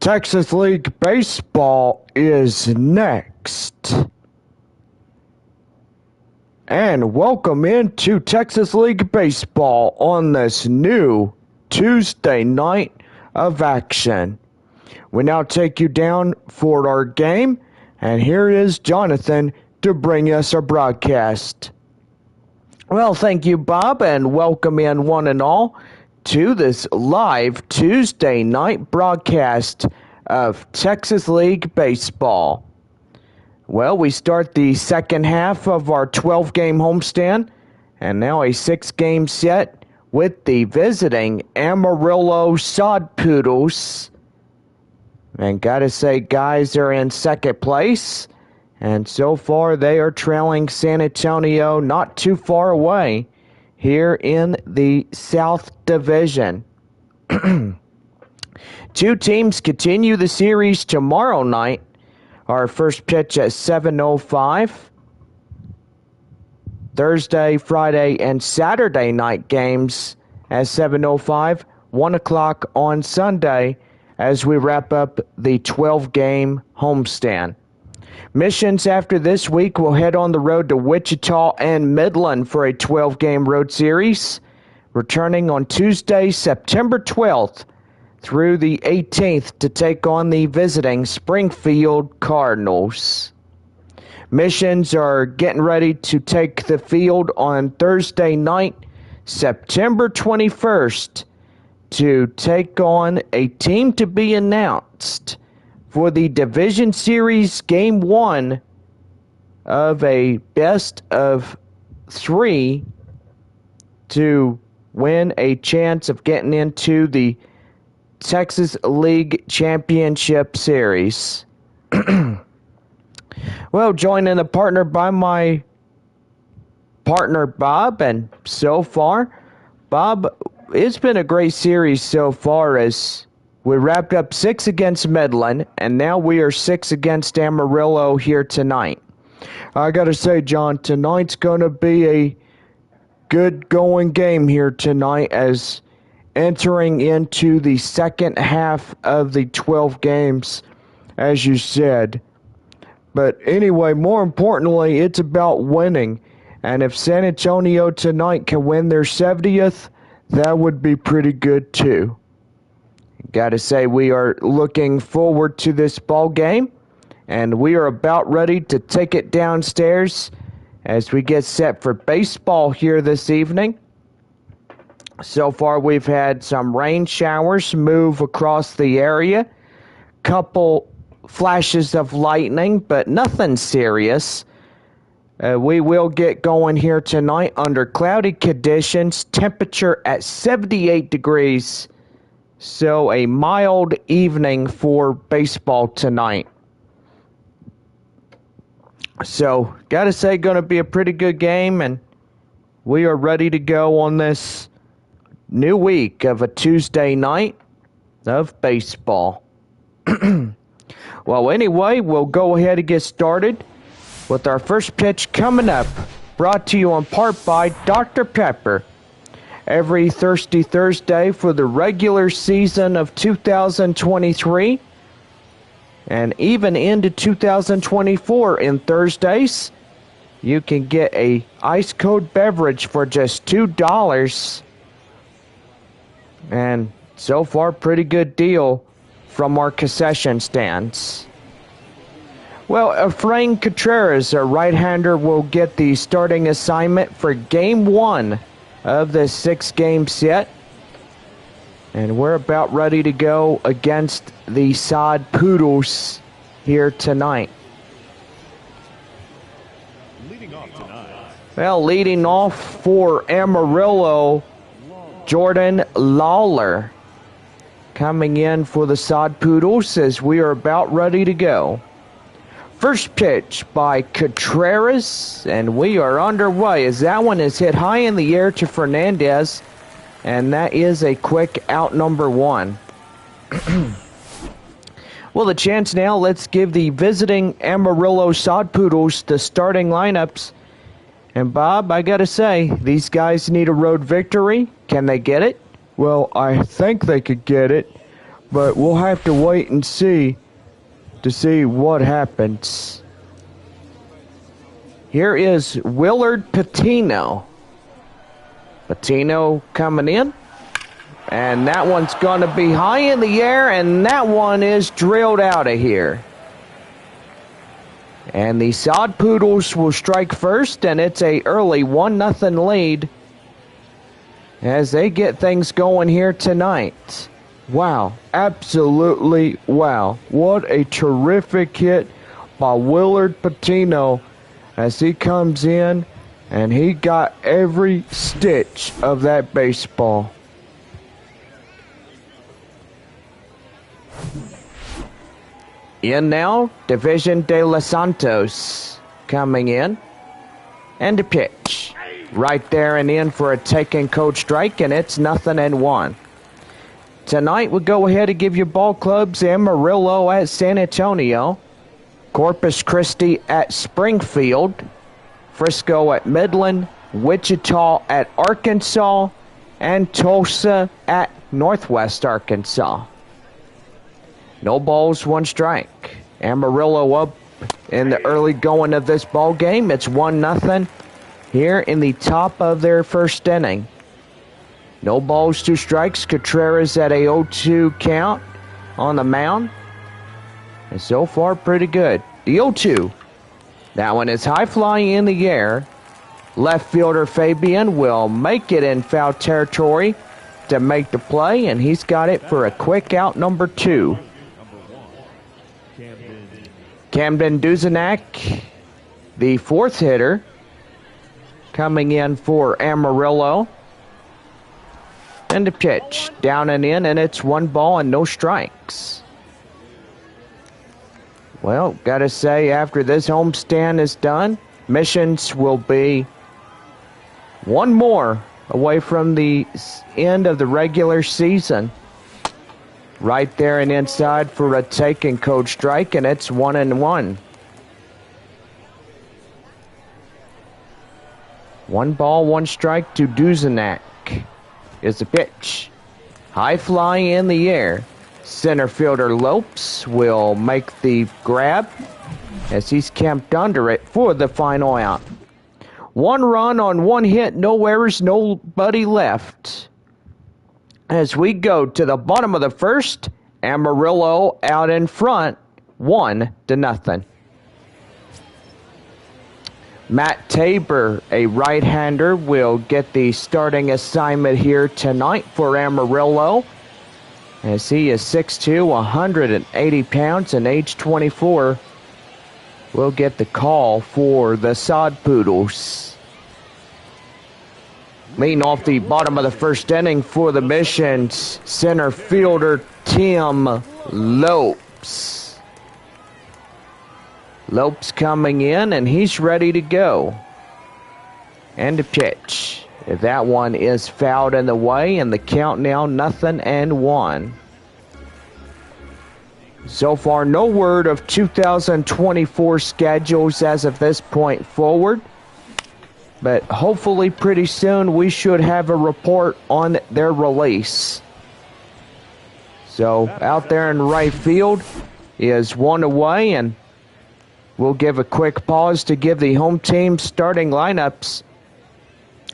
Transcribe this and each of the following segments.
Texas League Baseball is next. And welcome into Texas League Baseball on this new Tuesday night of action. We now take you down for our game, and here is Jonathan to bring us our broadcast. Well, thank you, Bob, and welcome in one and all to this live Tuesday night broadcast of Texas League Baseball. Well, we start the second half of our 12-game homestand, and now a 6-game set with the visiting Amarillo Sod Poodles. And gotta say, guys are in second place, and so far they are trailing San Antonio not too far away here in the South Division. Two teams continue the series tomorrow night. Our first pitch at 7:05. Thursday, Friday, and Saturday night games at 7:05. 1 o'clock on Sunday as we wrap up the 12-game homestand. Missions after this week will head on the road to Wichita and Midland for a 12-game road series, returning on Tuesday, September 12th through the 18th to take on the visiting Springfield Cardinals. Missions are getting ready to take the field on Thursday night, September 21st, to take on a team to be announced for the Division Series Game 1 of a best of 3 to win a chance of getting into the Texas League Championship Series. Well, joining the partner by my partner Bob, and so far, Bob, it's been a great series so far as we wrapped up 6 against Midland, and now we are 6 against Amarillo here tonight. I gotta say, John, tonight's gonna be a good going game here tonight as entering into the second half of the 12 games, as you said. But anyway, more importantly, it's about winning. And if San Antonio tonight can win their 70th, that would be pretty good too. Gotta say, we are looking forward to this ball game, and we are about ready to take it downstairs as we get set for baseball here this evening. So far, we've had some rain showers move across the area, couple flashes of lightning, but nothing serious. We will get going here tonight under cloudy conditions, temperature at 78 degrees. So a mild evening for baseball tonight. So, gotta say, gonna be a pretty good game, and we are ready to go on this new week of a Tuesday night of baseball. Well, anyway, we'll go ahead and get started with our first pitch coming up, brought to you in part by Dr. Pepper. Every Thirsty Thursday for the regular season of 2023 and even into 2024 in Thursdays, you can get a ice cold beverage for just $2. And so far, pretty good deal from our concession stands. Well, Efrain Contreras, a right-hander, will get the starting assignment for Game 1 of this 6-game set. And we're about ready to go against the Sod Poodles here tonight. Well, leading off for Amarillo, Jordan Lawler coming in for the Sod Poodles as we are about ready to go. First pitch by Contreras, and we are underway as that one is hit high in the air to Fernandez, and that is a quick out number 1. Well, the chance now, let's give the visiting Amarillo Sod Poodles the starting lineups. And Bob, I gotta say, these guys need a road victory. Can they get it? Well, I think they could get it. but we'll have to wait and see to see what happens. Here is Willard Patino. Patino coming in. And that one's going to be high in the air, and that one is drilled out of here. And the Sod Poodles will strike first, and it's a early 1-0 lead as they get things going here tonight. Wow, absolutely wow. What a terrific hit by Willard Patino as he comes in, and he got every stitch of that baseball. In now, Division de los Santos coming in. And a pitch. Right there and in for a taken code strike, and it's 0-1. Tonight we'll go ahead and give you ball clubs Amarillo at San Antonio, Corpus Christi at Springfield, Frisco at Midland, Wichita at Arkansas, and Tulsa at Northwest Arkansas. No balls, 1 strike. Amarillo up in the early going of this ball game. It's 1-0 here in the top of their first inning. No balls, 2 strikes. Contreras at a 0-2 count on the mound. And so far, pretty good. The 0-2. That one is high flying in the air. Left fielder Fabian will make it in foul territory to make the play, and he's got it for a quick out, number 2. Camden Duzenak, the 4th hitter, coming in for Amarillo. And the pitch, down and in, and it's 1 ball and no strikes. Well, gotta say, after this homestand is done, Missions will be 1 more away from the end of the regular season. Right there and inside for a taken code strike, and it's 1-1. 1 ball, 1 strike to Duzenak is the pitch. High flying in the air. Center fielder Lopes will make the grab as he's camped under it for the final out. 1 run on 1 hit, no errors, nobody left. As we go to the bottom of the first, Amarillo out in front, 1-0. Matt Tabor, a right-hander, will get the starting assignment here tonight for Amarillo, as he is 6'2", 180 pounds, and age 24. Will get the call for the Sod Poodles. Leading off the bottom of the first inning for the Missions, center fielder Tim Lopes. Lopes coming in, and he's ready to go. And a pitch. That one is fouled in the way, and the count now 0-1. So far, no word of 2024 schedules as of this point forward. But hopefully pretty soon we should have a report on their release. So out there in right field is 1 away, and we'll give a quick pause to give the home team starting lineups.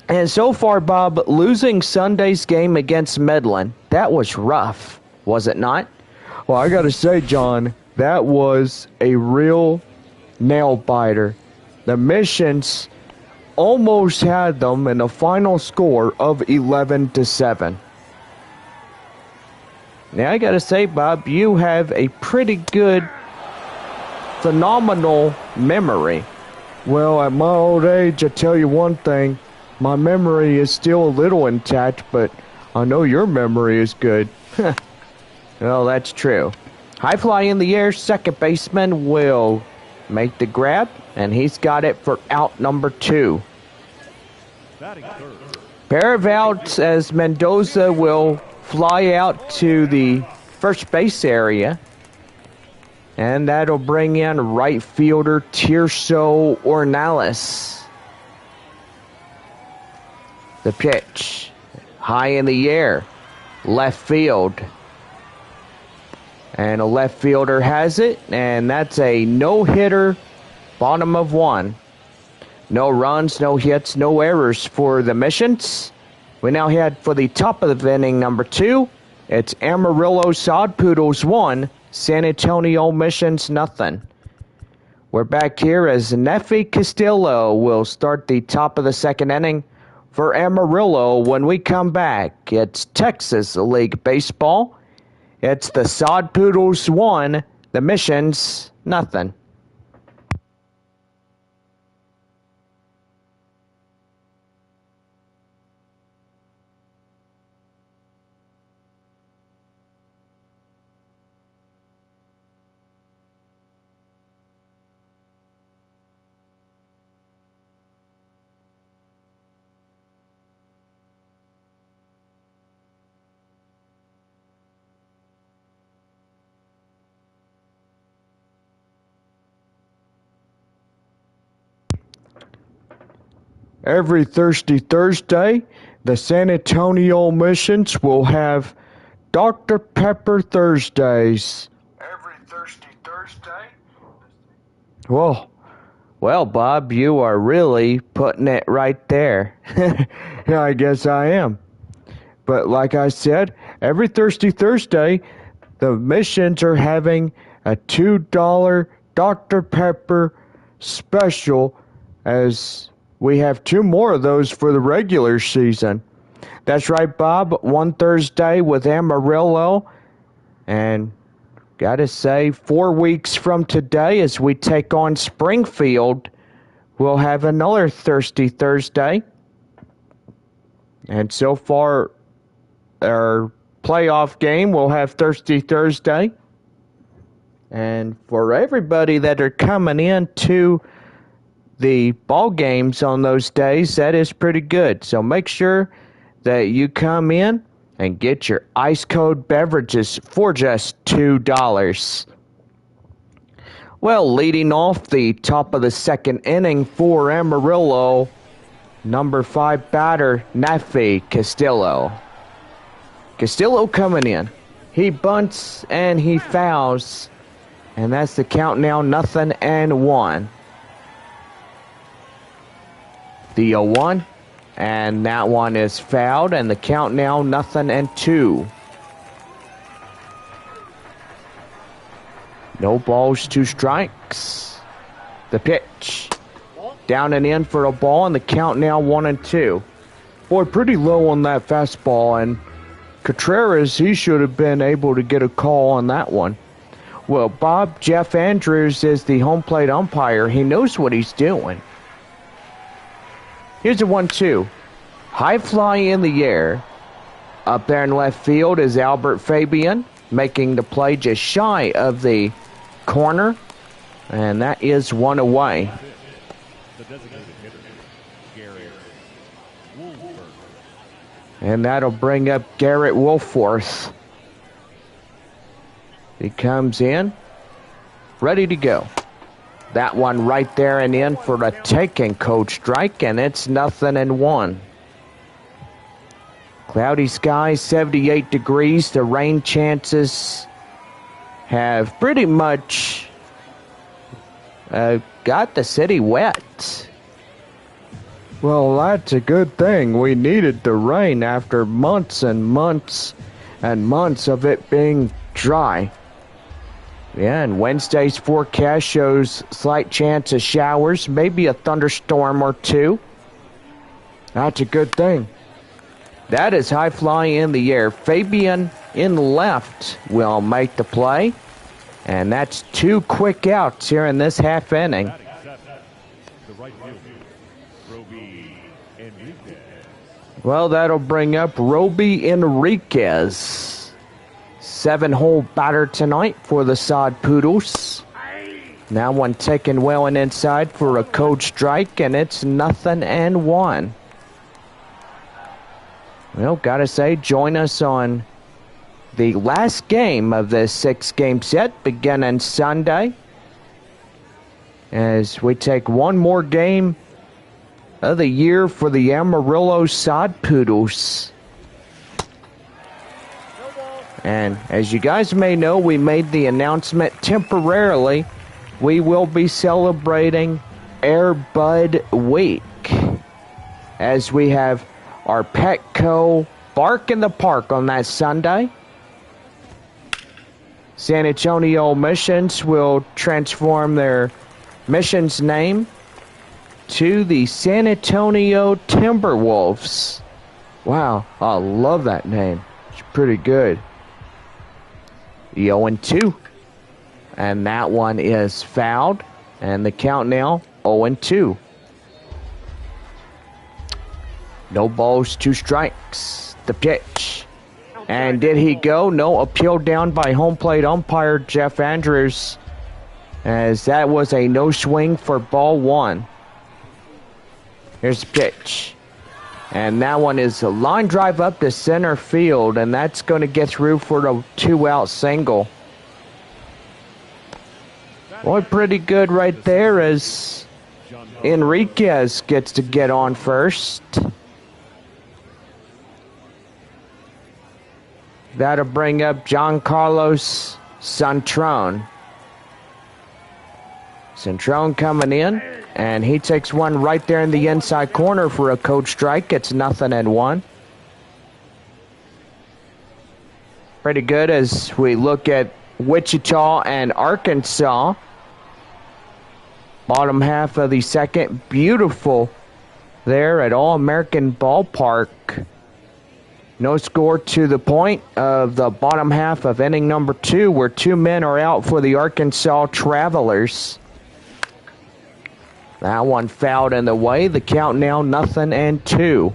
And so far, Bob, losing Sunday's game against Midland, that was rough, was it not? Well, I got to say, John, that was a real nail-biter. The Missions almost had them in a final score of 11-7. Now, I got to say, Bob, you have a pretty good, phenomenal memory. Well, at my old age, I tell you one thing, my memory is still a little intact, but I know your memory is good. Well, that's true. High fly in the air, second baseman will make the grab, and he's got it for out number 2. Pair of outs as Mendoza will fly out to the first base area, and that'll bring in right fielder Tirso Ornelas. The pitch, high in the air, left field. And a left fielder has it, and that's a no-hitter, bottom of 1. No runs, no hits, no errors for the Missions. We now head for the top of the inning, number 2. It's Amarillo Sod Poodles 1, San Antonio Missions nothing. We're back here as Neffy Castillo will start the top of the second inning for Amarillo. When we come back, it's Texas League Baseball. It's the Sod Poodles 1, the Missions nothing. Every Thirsty Thursday, the San Antonio Missions will have Dr. Pepper Thursdays. Every Thirsty Thursday? Well, Bob, you are really putting it right there. Yeah, I guess I am. But like I said, every Thirsty Thursday, the Missions are having a $2 Dr. Pepper special, as we have 2 more of those for the regular season. That's right, Bob. One Thursday with Amarillo. And gotta say, 4 weeks from today, as we take on Springfield, we'll have another Thirsty Thursday. And so far, our playoff game will have Thirsty Thursday. And for everybody that are coming into the ball games on those days, that is pretty good. So make sure that you come in and get your ice cold beverages for just $2. Well, leading off the top of the second inning for Amarillo, number 5 batter, Neffy Castillo. Castillo coming in. He bunts and he fouls. And that's the count now, 0-1. The 0-1, and that one is fouled, and the count now 0-2. No balls, 2 strikes. The pitch. Down and in for a ball, and the count now 1-2. Boy, pretty low on that fastball, and Contreras, he should have been able to get a call on that one. Well, Bob, Jeff Andrews is the home plate umpire. He knows what he's doing. Here's a 1-2. High fly in the air. Up there in left field is Albert Fabian, making the play just shy of the corner. And that is 1 away. And that'll bring up Garrett Wolforth. He comes in, ready to go. That one right there and in for a taking coach strike, and it's 0-1. Cloudy skies, 78 degrees. The rain chances have pretty much got the city wet. Well, that's a good thing. We needed the rain after months and months and months of it being dry. Yeah, and Wednesday's forecast shows slight chance of showers, maybe a thunderstorm or 2. That's a good thing. That is high fly in the air. Fabian in left will make the play. And that's 2 quick outs here in this half inning. Well, that'll bring up Roby Enriquez. 7-hole batter tonight for the Sod Poodles. Now one taken well and inside for a cold strike, and it's 0-1. Well, gotta say, join us on the last game of this 6-game set beginning Sunday, as we take one more game of the year for the Amarillo Sod Poodles. And as you guys may know, we made the announcement temporarily. We will be celebrating Air Bud Week as we have our Petco Bark in the Park on that Sunday. San Antonio Missions will transform their mission's name to the San Antonio Timberwolves. Wow, I love that name. It's pretty good. 0-2. And that one is fouled. And the count now 0-2. No balls, 2 strikes. The pitch. And did he go? No, appeal down by home plate umpire Jeff Andrews, as that was a no swing for ball 1. Here's the pitch. And that one is a line drive up to center field, and that's going to get through for the 2-out single. Boy, pretty good right there as Enriquez gets to get on first. That'll bring up John Carlos Centron. Centron coming in, and he takes one right there in the inside corner for a code strike. It's 0-1. Pretty good as we look at Wichita and Arkansas. Bottom half of the second. Beautiful there at All-American Ballpark. No score to the point of the bottom half of inning number 2, where 2 men are out for the Arkansas Travelers. That one fouled in the way. The count now 0-2.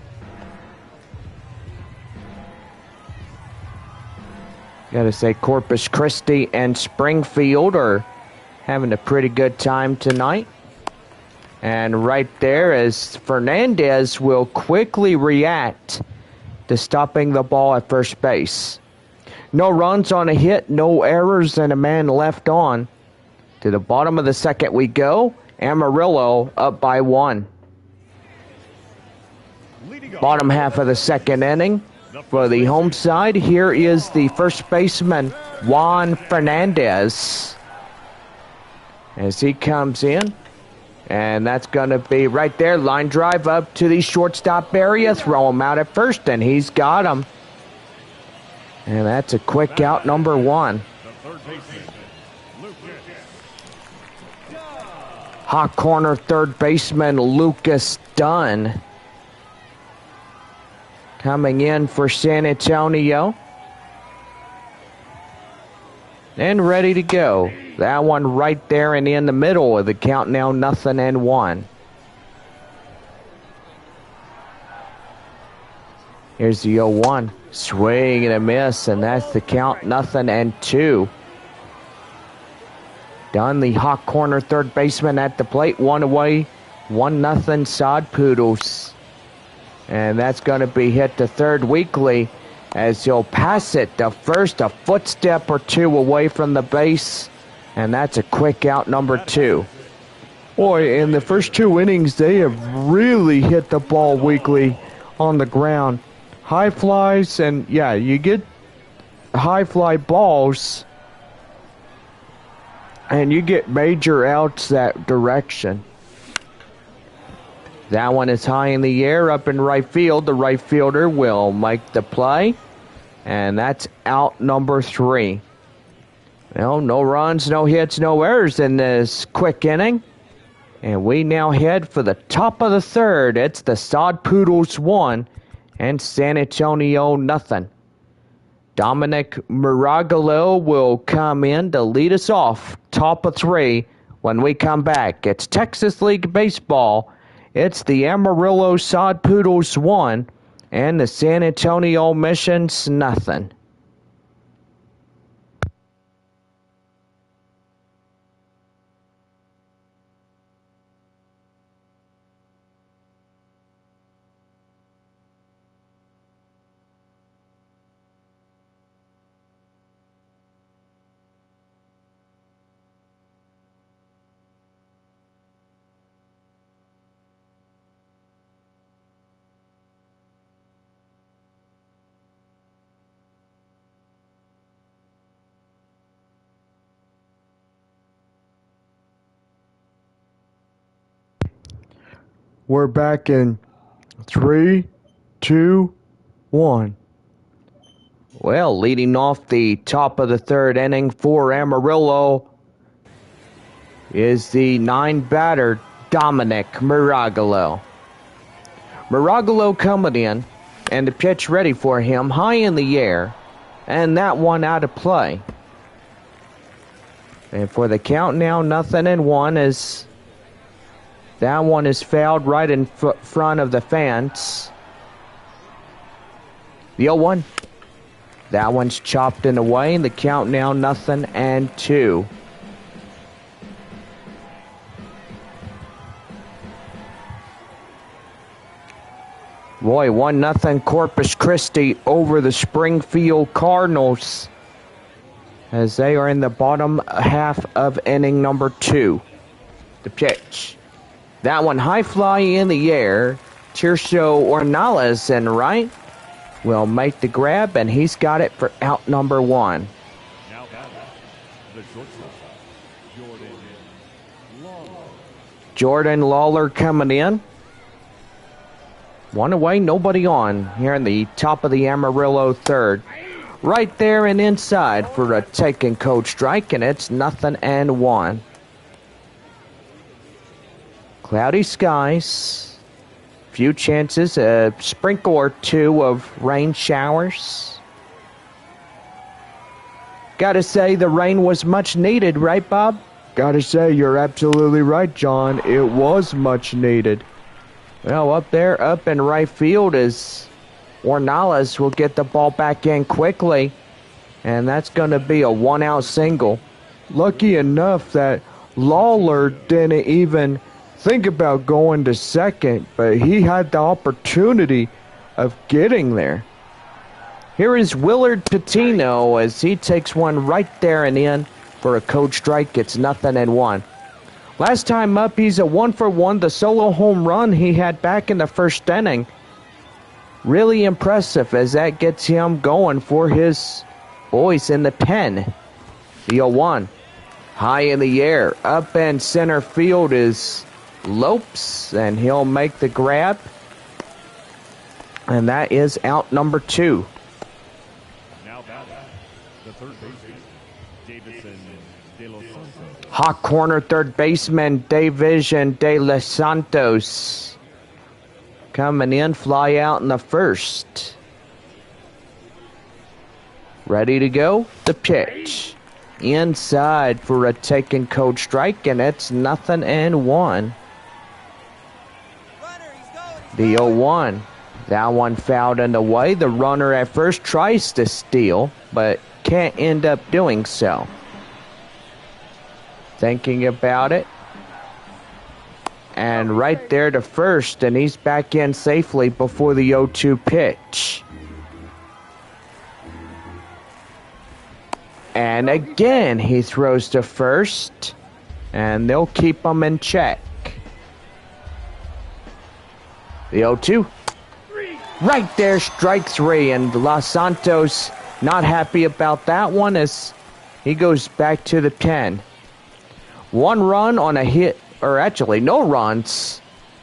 Gotta say Corpus Christi and Springfield are having a pretty good time tonight. And right there as Fernandez will quickly react to stopping the ball at first base. No runs on a hit, no errors, and a man left on. To the bottom of the second we go. Amarillo up by 1. Bottom half of the second inning. For the home side, here is the first baseman, Juan Fernandez, as he comes in. And that's going to be right there. Line drive up to the shortstop area. Throw him out at first, and he's got him. And that's a quick out, number 1. Hot corner third baseman Lucas Dunn coming in for San Antonio. And ready to go. That one right there and in the middle of the count now 0-1. Here's the 0-1. Swing and a miss, and that's the count 0-2. Dunn, the hot corner third baseman at the plate. 1 away. 1-0 Sod Poodles. And that's going to be hit to third weakly as he'll pass it to first, a footstep or 2 away from the base. And that's a quick out, number 2. Boy, in the first 2 innings, they have really hit the ball weakly on the ground. High flies, and yeah, you get high fly balls, and you get major outs that direction. That one is high in the air, up in right field. The right fielder will make the play, and that's out number 3. No runs, no hits, no errors in this quick inning. And we now head for the top of the third. It's the Sod Poodles 1 and San Antonio 0. Dominic Miragalo will come in to lead us off, top of 3, when we come back. It's Texas League Baseball. It's the Amarillo Sod Poodles 1 and the San Antonio Missions 0. We're back in 3, 2, 1. Well, leading off the top of the third inning for Amarillo is the 9-batter Dominic Maragalo. Maragalo coming in, and the pitch ready for him, high in the air, and that one out of play. And for the count now, 0-1 as that one is fouled right in front of the fence. The 0-1. That one's chopped in away, and the count now 0-2. Boy, 1-0 Corpus Christi over the Springfield Cardinals as they are in the bottom half of inning number 2. The pitch. That one high fly in the air. Tirso Ornales in right will make the grab, and he's got it for out number 1. Now the shortstop, Jordan Lawler coming in. One away, nobody on here in the top of the Amarillo third. Right there and inside for a taken code strike, and it's 0-1. Cloudy skies. Few chances, a sprinkle or two of rain showers. Gotta say, the rain was much needed, right, Bob? Gotta say, you're absolutely right, John. It was much needed. Well, up there, up in right field is Ornales will get the ball back in quickly, and that's going to be a 1-out single. Lucky enough that Lawler didn't even think about going to second, but he had the opportunity of getting there. Here is Willard Patino as he takes one right there and in for a code strike. It's 0-1. Last time up, he's a 1-for-1. The solo home run he had back in the first inning. Really impressive as that gets him going for his boys in the pen. The 0-1. High in the air. Up in center field is Lopes, and he'll make the grab. And that is out number 2. Now the third baseman, Davison De Los Santos. Hot corner third baseman Davision De Los Santos coming in, fly out in the first. Ready to go. The pitch inside for a taken code strike, and it's 0-1. The 0-1. That one fouled in the way. The runner at first tries to steal, but can't end up doing so. Thinking about it. And right there to first, and he's back in safely before the 0-2 pitch. And again, he throws to first, and they'll keep him in check. The 0-2. Right there, strike 3, and Los Santos not happy about that one as he goes back to the pen. 1 run on a hit, or actually no runs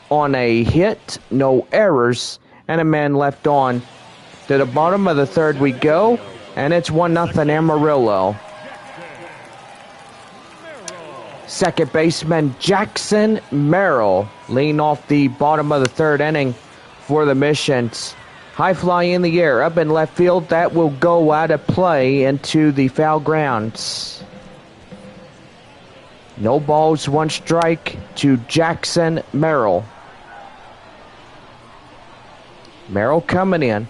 on a hit, no errors, and a man left on. To the bottom of the third we go, and it's 1-0 Amarillo. Second baseman Jackson Merrill lean off the bottom of the third inning for the Missions. High fly in the air, up in left field, that will go out of play into the foul grounds. No balls, 1 strike to Jackson Merrill. Merrill coming in,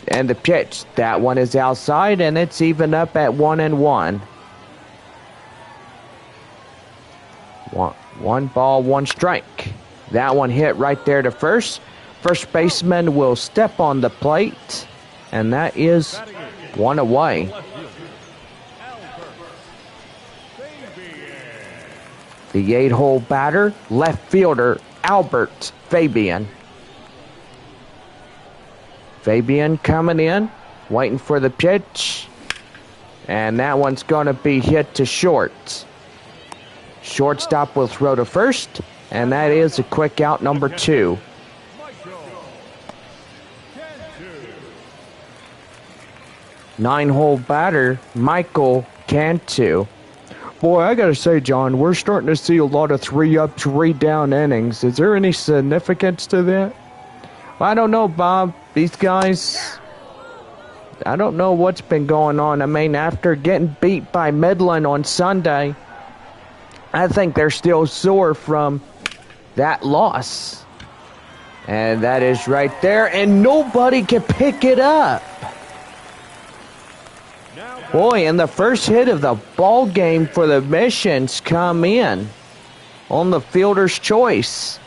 and the pitch, that one is outside, and it's even up at 1-1. 1 ball, 1 strike. That one hit right there to first. First baseman will step on the plate, and that is 1 away. The 8-hole batter, left fielder Albert Fabian. Fabian coming in, waiting for the pitch, and that one's going to be hit to short. Shortstop will throw to first, and that is a quick out number 2. Nine-hole batter, Michael Cantu. Boy, I gotta say, John, we're starting to see a lot of 3-up, 3-down innings. Is there any significance to that? I don't know, Bob. These guys, I don't know what's been going on. I mean, after getting beat by Midland on Sunday, I think they're still sore from that loss. And that is right there, and nobody can pick it up. Boy, and the first hit of the ball game for the Missions come in on the fielder's choice.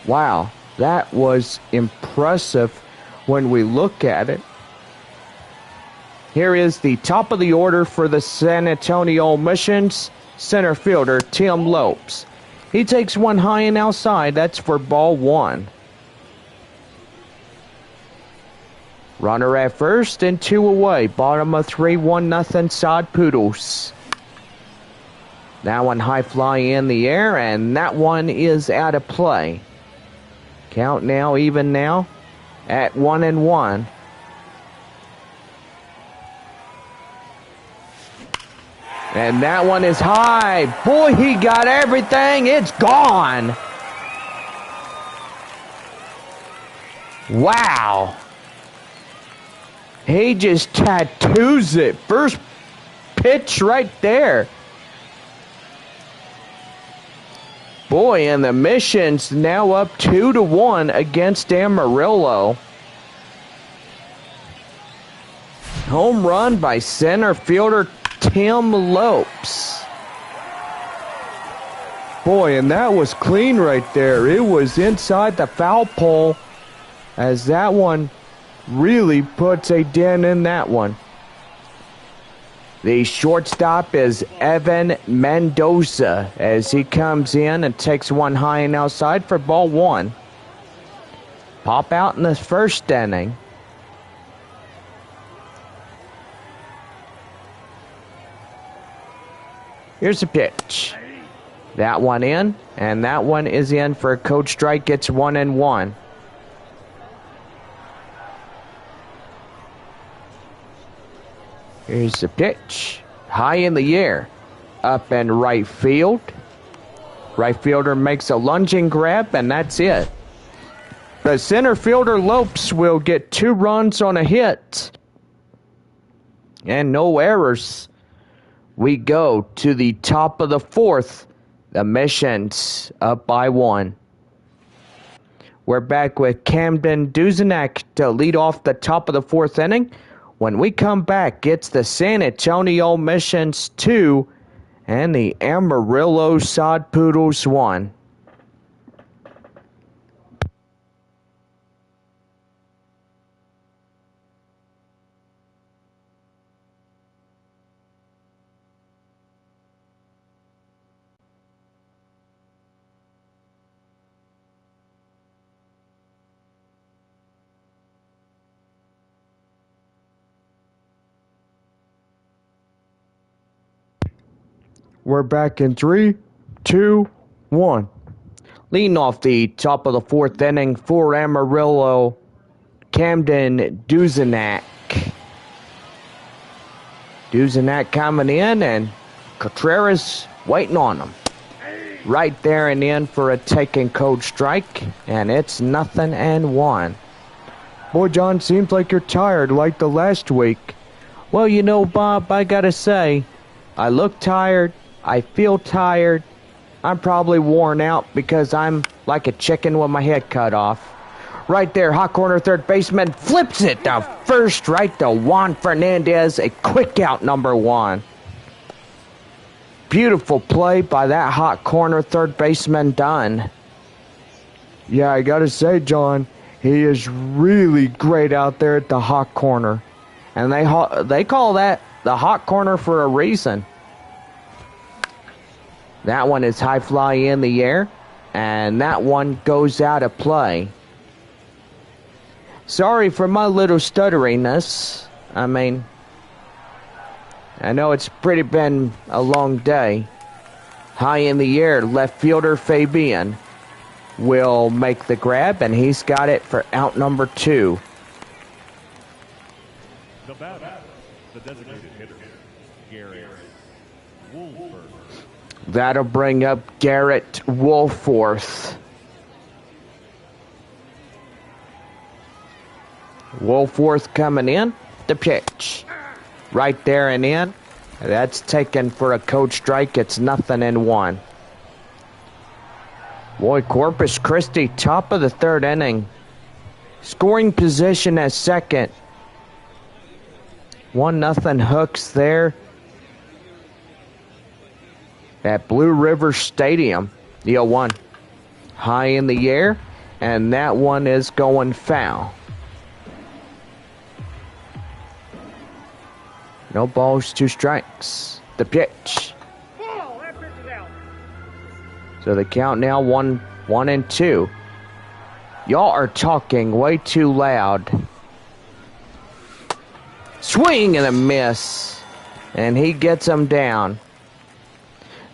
Wow, that was impressive when we look at it. Here is the top of the order for the San Antonio Missions, center fielder Tim Lopes. He takes one high and outside. That's for ball 1. Runner at first and 2 away. Bottom of 3, 1-0 side Poodles. That one high fly in the air, and that one is out of play. Count now, even now, at 1-1. And that one is high. Boy, he got everything. It's gone. Wow. He just tattoos it. First pitch right there. Boy, and the Missions now up 2-1 against Amarillo. Home run by center fielder Tim Lopes. Boy, and that was clean right there. It was inside the foul pole, as that one really puts a dent in that one. The shortstop is Evan Mendoza as he comes in and takes one high and outside for ball 1. Pop out in the first inning. Here's a pitch. That one in, and that one is in for a code strike. It's 1-1. Here's the pitch. High in the air. Up in right field. Right fielder makes a lunging grab, and that's it. The center fielder Lopes will get 2 runs on a hit. And no errors. We go to the top of the 4th. The Missions up by 1. We're back with Camden Duzenak to lead off the top of the 4th inning. When we come back, it's the San Antonio Missions 2 and the Amarillo Sod Poodles 1. We're back in 3, 2, 1. Leading off the top of the 4th inning for Amarillo, Camden Duzenak. Duzenak coming in, and Contreras waiting on him. Right there and in for a taking code strike, and it's 0-1. Boy, John, seems like you're tired like the last week. Well, you know, Bob, I gotta say, I look tired. I feel tired. I'm probably worn out because I'm like a chicken with my head cut off. Right there, hot corner third baseman flips it to first, right to Juan Fernandez, a quick out number 1. Beautiful play by that hot corner third baseman done. Yeah, I gotta say, John, he is really great out there at the hot corner. And they call that the hot corner for a reason. That one is high fly in the air, and that one goes out of play. Sorry for my little stutteriness. I mean, I know it's been a long day. High in the air, left fielder Fabian. will make the grab, and he's got it for out number 2. The batter, the designated hitter, Garrett Wolford. That'll bring up Garrett Wolforth. Wolforth coming in. The pitch. Right there and in. That's taken for a code strike. It's 0-1. Boy, Corpus Christi, top of the 3rd inning. Scoring position at second. 1-0 Hooks there at Blue River Stadium. The 0-1. High in the air, and that one is going foul. No balls, 2 strikes. The pitch. So the count now 1-2. Y'all are talking way too loud. Swing and a miss. And he gets them down.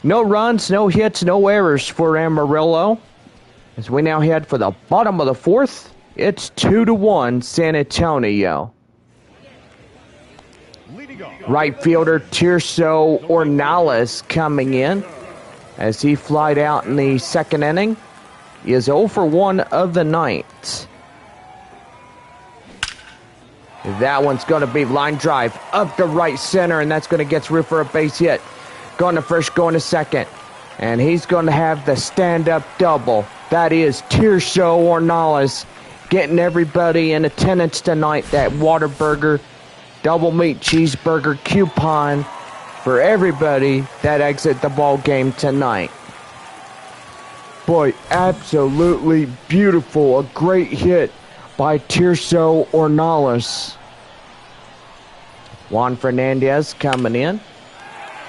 No runs, no hits, no errors for Amarillo. As we now head for the bottom of the 4th, it's 2-1 San Antonio. Right fielder Tirso Ornales coming in as he flied out in the 2nd inning. He is 0 for 1 of the night. That one's going to be line drive up the right center, and that's going to get through for a base hit. Going to first, going to second. And he's going to have the stand-up double. That is Tirso Ornales getting everybody in attendance tonight. That Whataburger double meat cheeseburger coupon for everybody that exit the ball game tonight. Boy, absolutely beautiful. A great hit by Tirso Ornales. Juan Fernandez coming in.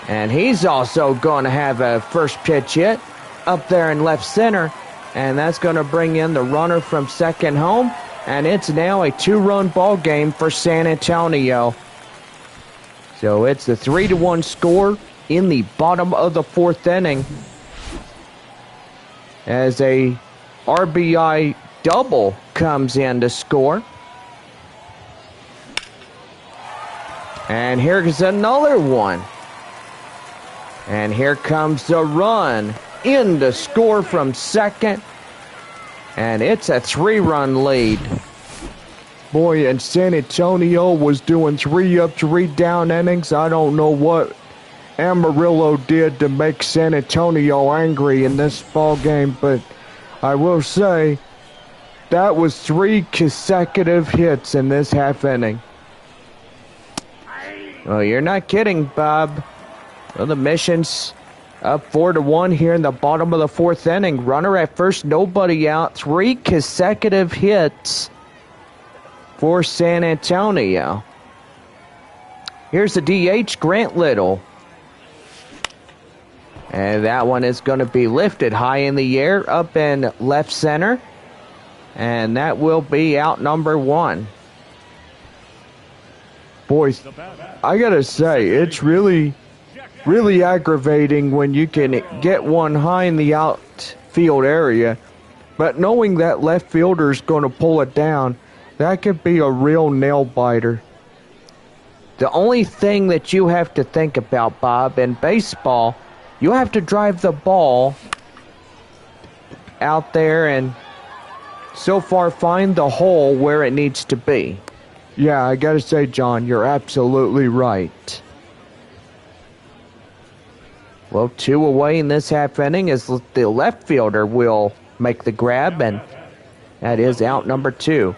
And he's also going to have a first pitch hit up there in left center. And that's going to bring in the runner from second home. And it's now a 2-run ball game for San Antonio. So it's the 3-1 score in the bottom of the 4th inning. As a RBI double comes in to score. And here's another one. And here comes the run in to score from second. And it's a 3-run lead. Boy, and San Antonio was doing 3 up, 3 down innings. I don't know what Amarillo did to make San Antonio angry in this ball game, but I will say that was 3 consecutive hits in this half inning. Well, you're not kidding, Bob. Well, the mission's up 4-1 here in the bottom of the 4th inning. Runner at first, nobody out. 3 consecutive hits for San Antonio. Here's the DH, Grant Little. And that one is going to be lifted high in the air up in left center. And that will be out number 1. Boys, I got to say, it's really aggravating when you can get one high in the outfield area, but knowing that left fielder is going to pull it down, that could be a real nail biter. The only thing that you have to think about, Bob, in baseball, you have to drive the ball out there and so far find the hole where it needs to be. Yeah, I got to say, John, you're absolutely right. Well, 2 away in this half inning as the left fielder will make the grab, and that is out number 2.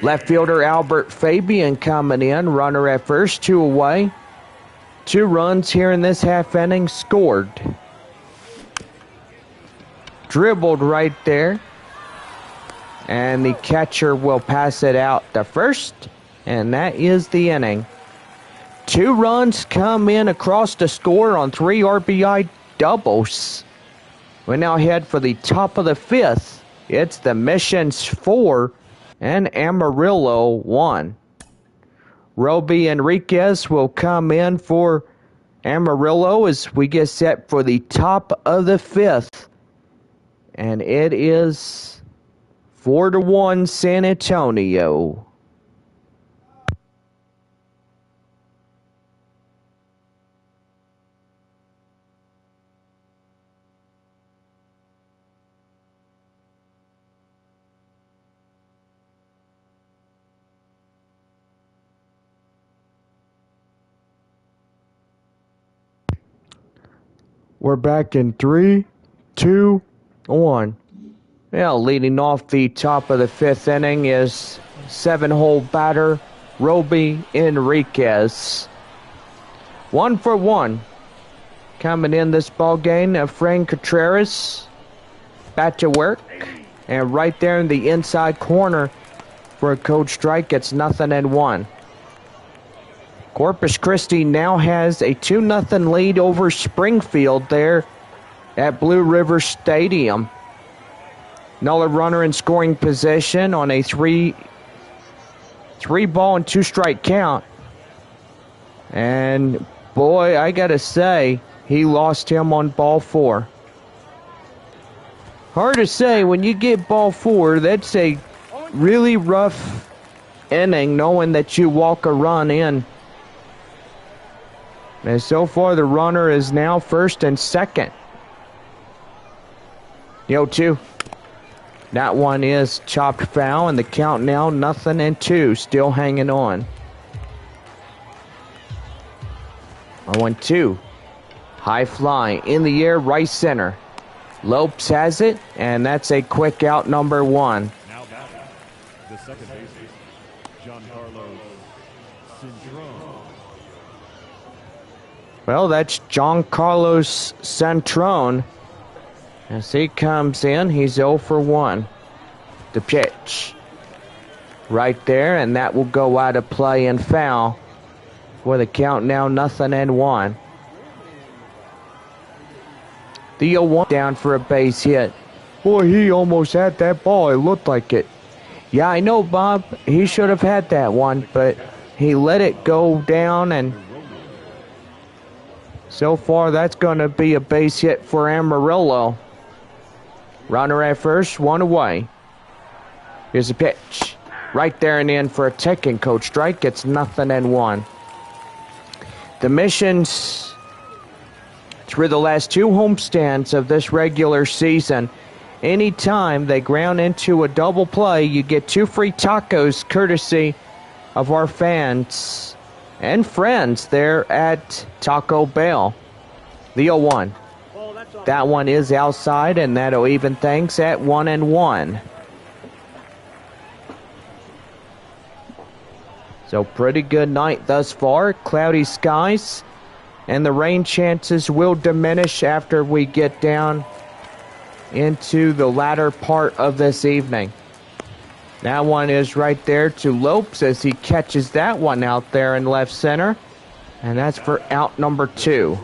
Left fielder Albert Fabian coming in, runner at first, 2 away. 2 runs here in this half inning scored. Dribbled right there. And the catcher will pass it out to first, and that is the inning. 2 runs come in across the score on 3 RBI doubles. We now head for the top of the 5th. It's the Missions 4 and Amarillo 1. Roby Enriquez will come in for Amarillo as we get set for the top of the 5th. And it is 4-1 San Antonio. We're back in 3, 2, 1. Well, leading off the top of the 5th inning is 7-hole batter Roby Enriquez. 1 for 1. Coming in this ball game, Efrain Contreras back to work. And right there in the inside corner for a cold strike, it's 0-1. Corpus Christi now has a 2-0 lead over Springfield there at Blue River Stadium. Another runner in scoring position on a three ball and 2 strike count. And boy, I gotta say, he lost him on ball 4. Hard to say when you get ball 4, that's a really rough inning knowing that you walk a run in. And so far, the runner is now first and second. 0-2. That one is chopped foul, and the count now 0-2. Still hanging on. 0-2. High fly in the air, right center. Lopes has it, and that's a quick out, number 1. Now batting, the second baseman, Giancarlo Cintron. Well, that's Giancarlo Cintron. As he comes in, he's 0 for 1. The pitch. Right there, and that will go out of play and foul. For the count now 0-1. The 0-1 down for a base hit. Boy, he almost had that ball. It looked like it. Yeah, I know, Bob. He should have had that one, but he let it go down, and so far that's going to be a base hit for Amarillo. Runner at first, 1 away. Here's a pitch. Right there and in for a taking coach strike. It's 0-1. The Missions, through the last 2 homestands of this regular season, anytime they ground into a double play, you get 2 free tacos courtesy of our fans and friends there at Taco Bell. The 0-1. That one is outside, and that'll even things at 1-1. So pretty good night thus far. Cloudy skies, and the rain chances will diminish after we get down into the latter part of this evening. That one is right there to Lopes as he catches that one out there in left center. And that's for out number 2.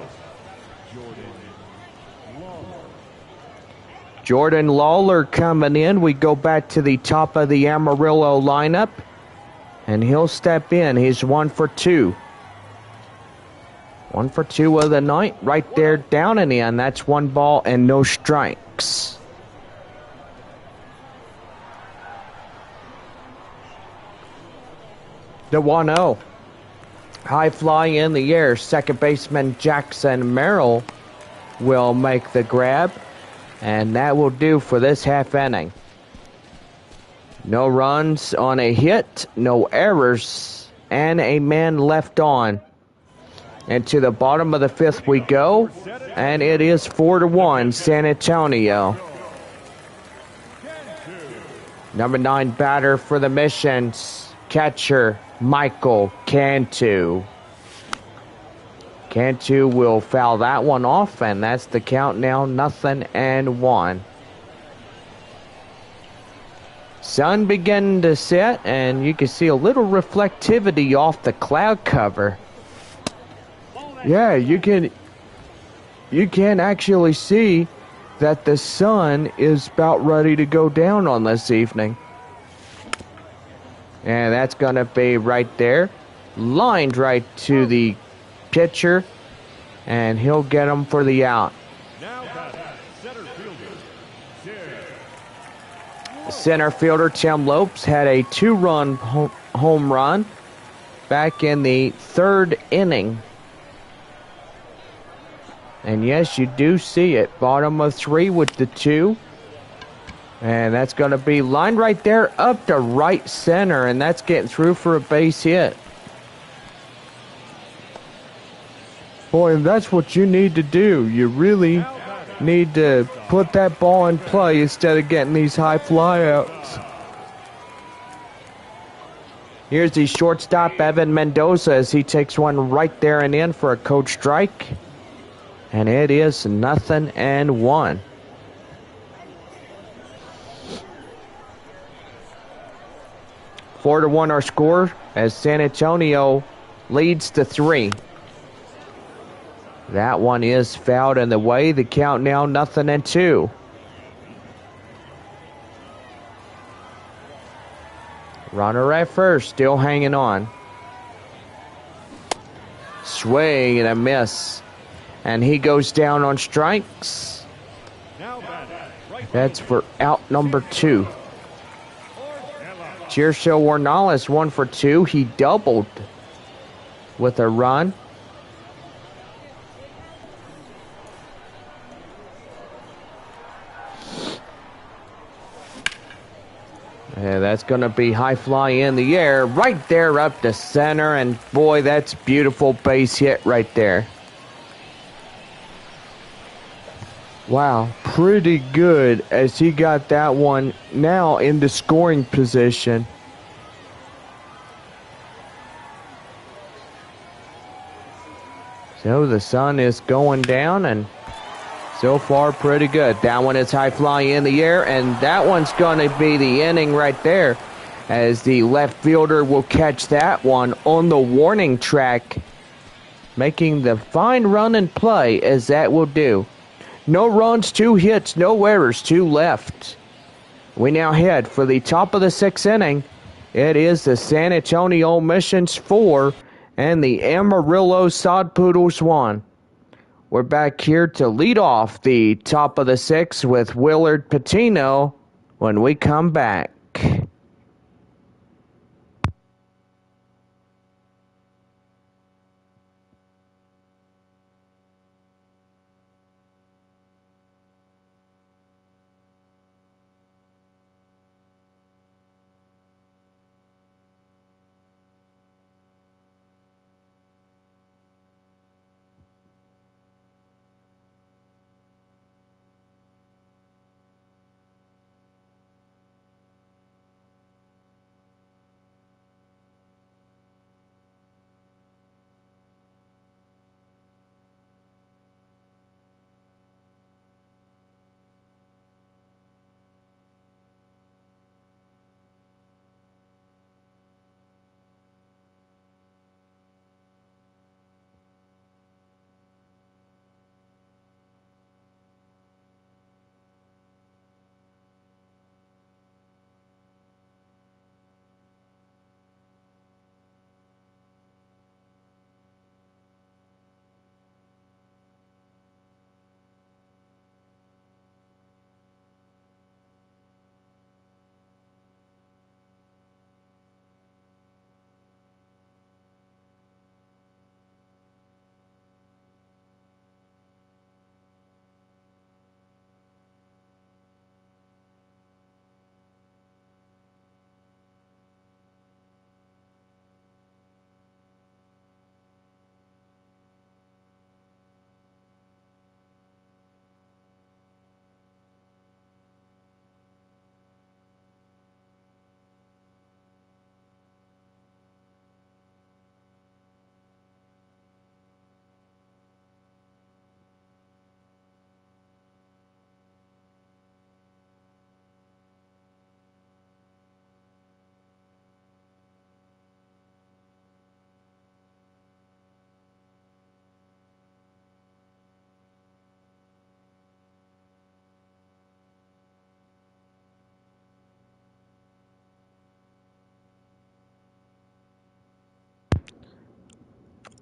Jordan Lawler coming in. We go back to the top of the Amarillo lineup. And he'll step in. He's 1 for 2. 1 for 2 of the night. Right there down and in. That's 1 ball and no strikes. The 1-0. High fly in the air. Second baseman Jackson Merrill will make the grab. And that will do for this half inning. No runs on a hit, no errors, and a man left on. And to the bottom of the 5th we go, and it is 4-1 San Antonio. Number 9 batter for the Missions, catcher Michael Cantu. Cantu will foul that one off, and that's the count now 0-1. Sun beginning to set, and you can see a little reflectivity off the cloud cover. Yeah, you can actually see that the sun is about ready to go down on this evening. And that's going to be right there, lined right to the pitcher, and he'll get him for the out. Now batting, center fielder, Jerry center fielder Tim Lopes had a 2-run home run back in the 3rd inning. And yes, you do see it. Bottom of 3 with the 2. And that's going to be lined right there up to right center. And that's getting through for a base hit. Boy, that's what you need to do. You really need to put that ball in play instead of getting these high flyouts. Here's the shortstop, Evan Mendoza, as he takes one right there and in for a coach strike. And it is 0-1. Four to 1 our score as San Antonio leads to 3. That one is fouled in the way. The count now 0-2. Runner at first, still hanging on. Swing and a miss. And he goes down on strikes. That's for out number 2. Chirso Ornales 1 for 2. He doubled with a run. Yeah, that's going to be high fly in the air, right there up to center, and boy, that's beautiful base hit right there. Wow, pretty good as he got that one now into scoring position. So the sun is going down, and so far, pretty good. That one is high fly in the air, and that one's going to be the inning right there as the left fielder will catch that one on the warning track, making the fine run and play as that will do. No runs, 2 hits, no errors, 2 left. We now head for the top of the 6th inning. It is the San Antonio Missions 4 and the Amarillo Sod Poodles 1. We're back here to lead off the top of the 6th with Willard Patino when we come back.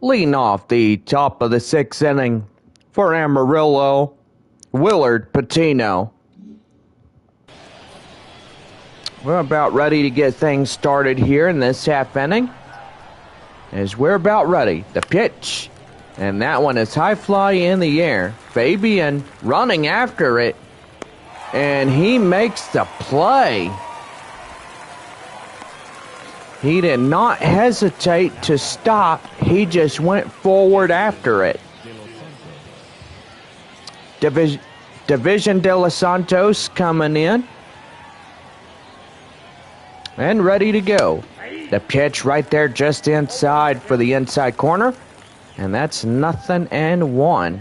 Leading off the top of the 6th inning for Amarillo, Willard Patino. We're about ready to get things started here in this half inning. As we're about ready, the pitch. And that one is high fly in the air. Fabian running after it. And he makes the play. He did not hesitate to stop. He just went forward after it. Division de los Santos coming in. And ready to go. The pitch right there just inside for the inside corner. And that's 0-1.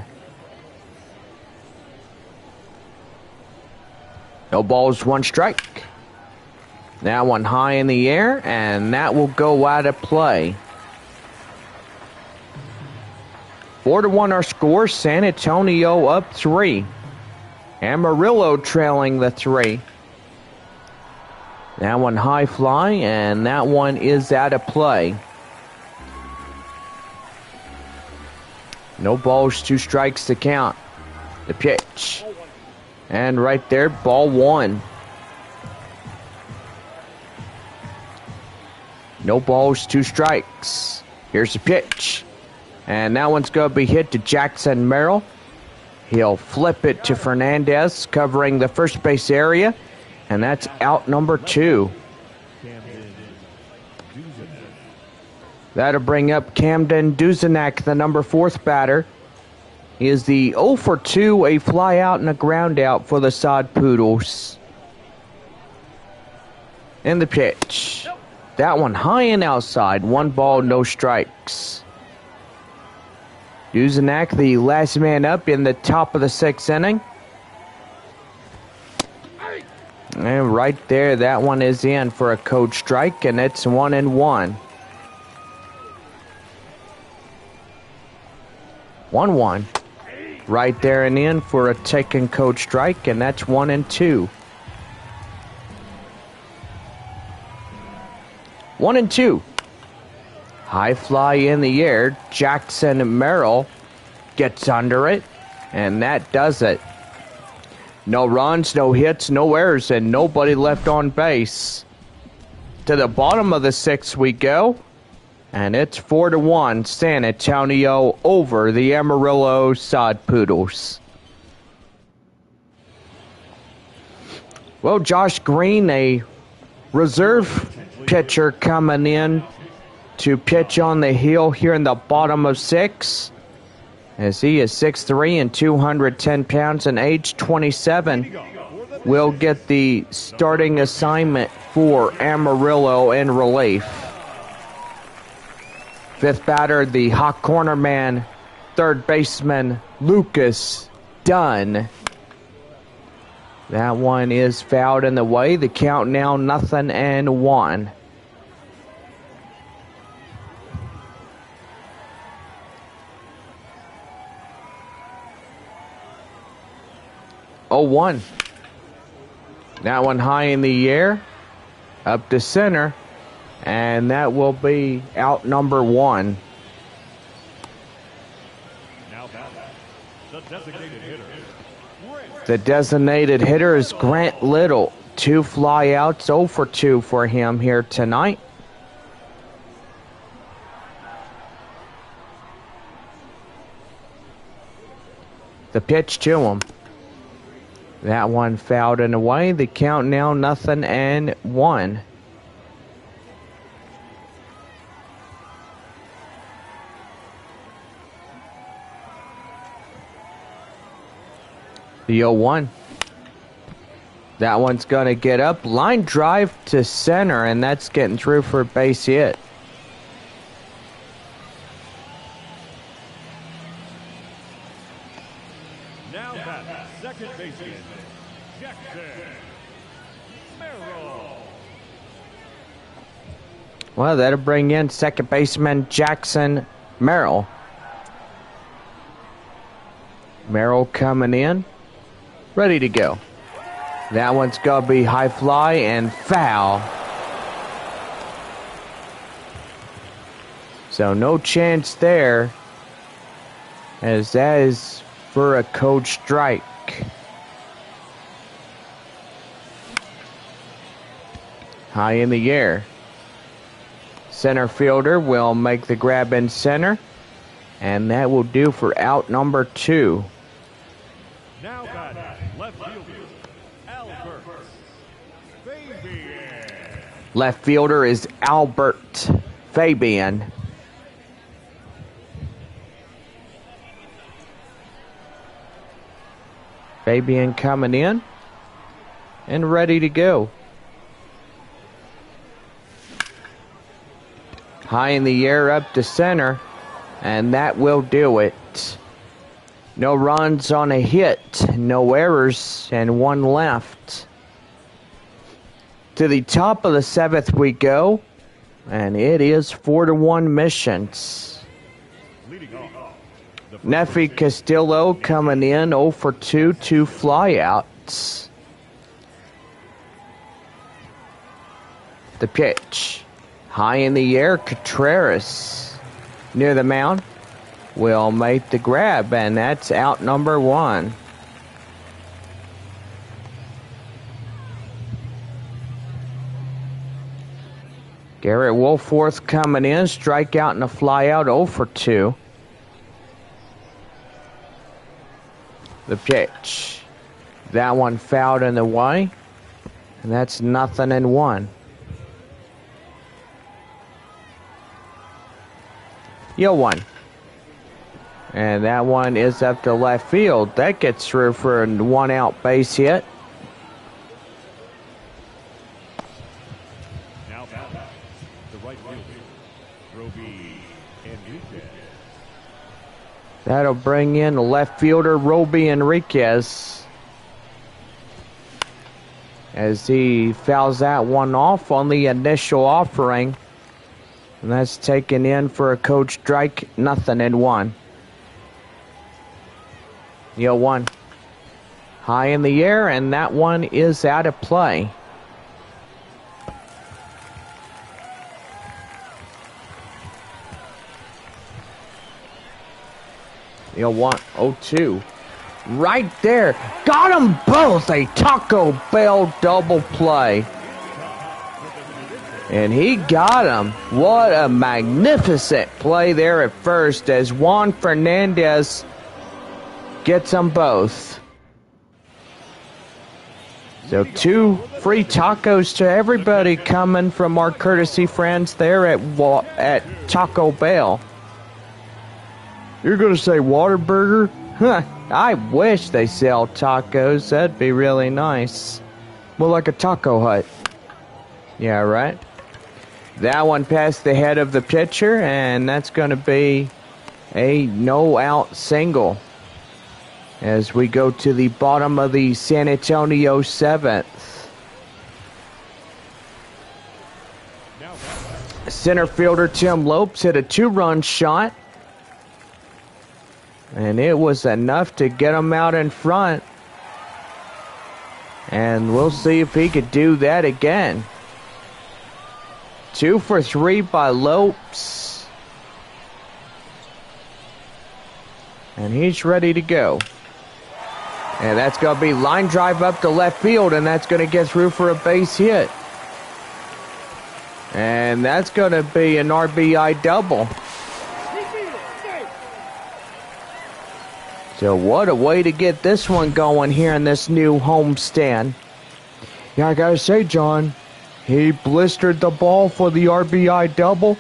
No balls, 1 strike. That one high in the air, and that will go out of play. 4-1 our score. San Antonio up 3. Amarillo trailing the 3. That one high fly, and that one is out of play. No balls, 2 strikes to count. The pitch. And right there, ball 1. No balls, 2 strikes. Here's the pitch. And that one's going to be hit to Jackson Merrill. He'll flip it to Fernandez, covering the first base area. And that's out number 2. That'll bring up Camden Duzenak, the number 4th batter. He is the 0 for 2, a fly out and a ground out for the Sod Poodles. And the pitch. That one high and outside. 1 ball, no strikes. Duzenak, the last man up in the top of the 6th inning. And right there, that one is in for a code strike, and it's 1-1. 1-1. Right there and in for a taken code strike, and that's 1-2. 1-2. High fly in the air. Jackson Merrill gets under it, and that does it. No runs, no hits, no errors, and nobody left on base. To the bottom of the 6th we go, and it's 4-1 San Antonio over the Amarillo Sod Poodles. Well, Josh Green, a reserve pitcher coming in to pitch on the hill here in the bottom of 6. As he is 6'3" and 210 pounds and age 27, will get the starting assignment for Amarillo in relief. 5th batter, the hot corner man, 3rd baseman Lucas Dunn. That one is fouled in the way. The count now 0-1. Oh, 1. That one high in the air, up to center, and that will be out number 1. Now the designated hitter. The designated hitter is Grant Little. 2 flyouts, 0 for 2 for him here tonight. The pitch to him. That one fouled and away. The count now 0-1. The 0-1. That one's going to get up. Line drive to center, and that's getting through for a base hit. Now that second baseman, Jackson Merrill. Well, that'll bring in second baseman Jackson Merrill. Merrill coming in, ready to go. That one's going to be high fly and foul. So no chance there, as that is for a code strike. High in the air. Center fielder will make the grab in center. And that will do for out number 2. Now batting, left fielder, Albert Fabian. Left fielder is Albert Fabian. Fabian coming in and ready to go. High in the air up to center, and that will do it. No runs on a hit, no errors, and 1 left. To the top of the 7th we go, and it is 4-1 Missions. Leading off, Neffy Castillo coming in 0 for 2 flyouts. The pitch. High in the air, Contreras near the mound will make the grab, and that's out number 1. Garrett Wolforth coming in, strikeout and a flyout, 0 for 2. The pitch. That one fouled in the way, and that's 0-1. 1. And that one is up to left field. That gets through for a 1-out base hit. now batting, the right fielder, Roby Enriquez. That'll bring in the left fielder, Roby Enriquez, as he fouls that one off on the initial offering. And that's taken in for a coach strike, 0-1. 1. High in the air, and that one is out of play. You'll want 0-2. Right there. Got them both. A Taco Bell double play. And he got him. What a magnificent play there at first as Juan Fernandez gets them both. So 2 free tacos to everybody coming from our courtesy friends there at Taco Bell. You're going to say Whataburger? Huh, I wish they sell tacos. That'd be really nice. Well, like a Taco Hut. Yeah, right? That one passed the head of the pitcher, and that's going to be a no-out single as we go to the bottom of the San Antonio 7th. Center fielder Tim Lopes hit a 2-run shot, and it was enough to get him out in front. And we'll see if he could do that again. 2 for 3 by Lopes. And he's ready to go. And that's going to be line drive up to left field, and that's going to get through for a base hit. And that's going to be an RBI double. So what a way to get this one going here in this new homestand. Yeah, I got to say, John, he blistered the ball for the RBI double,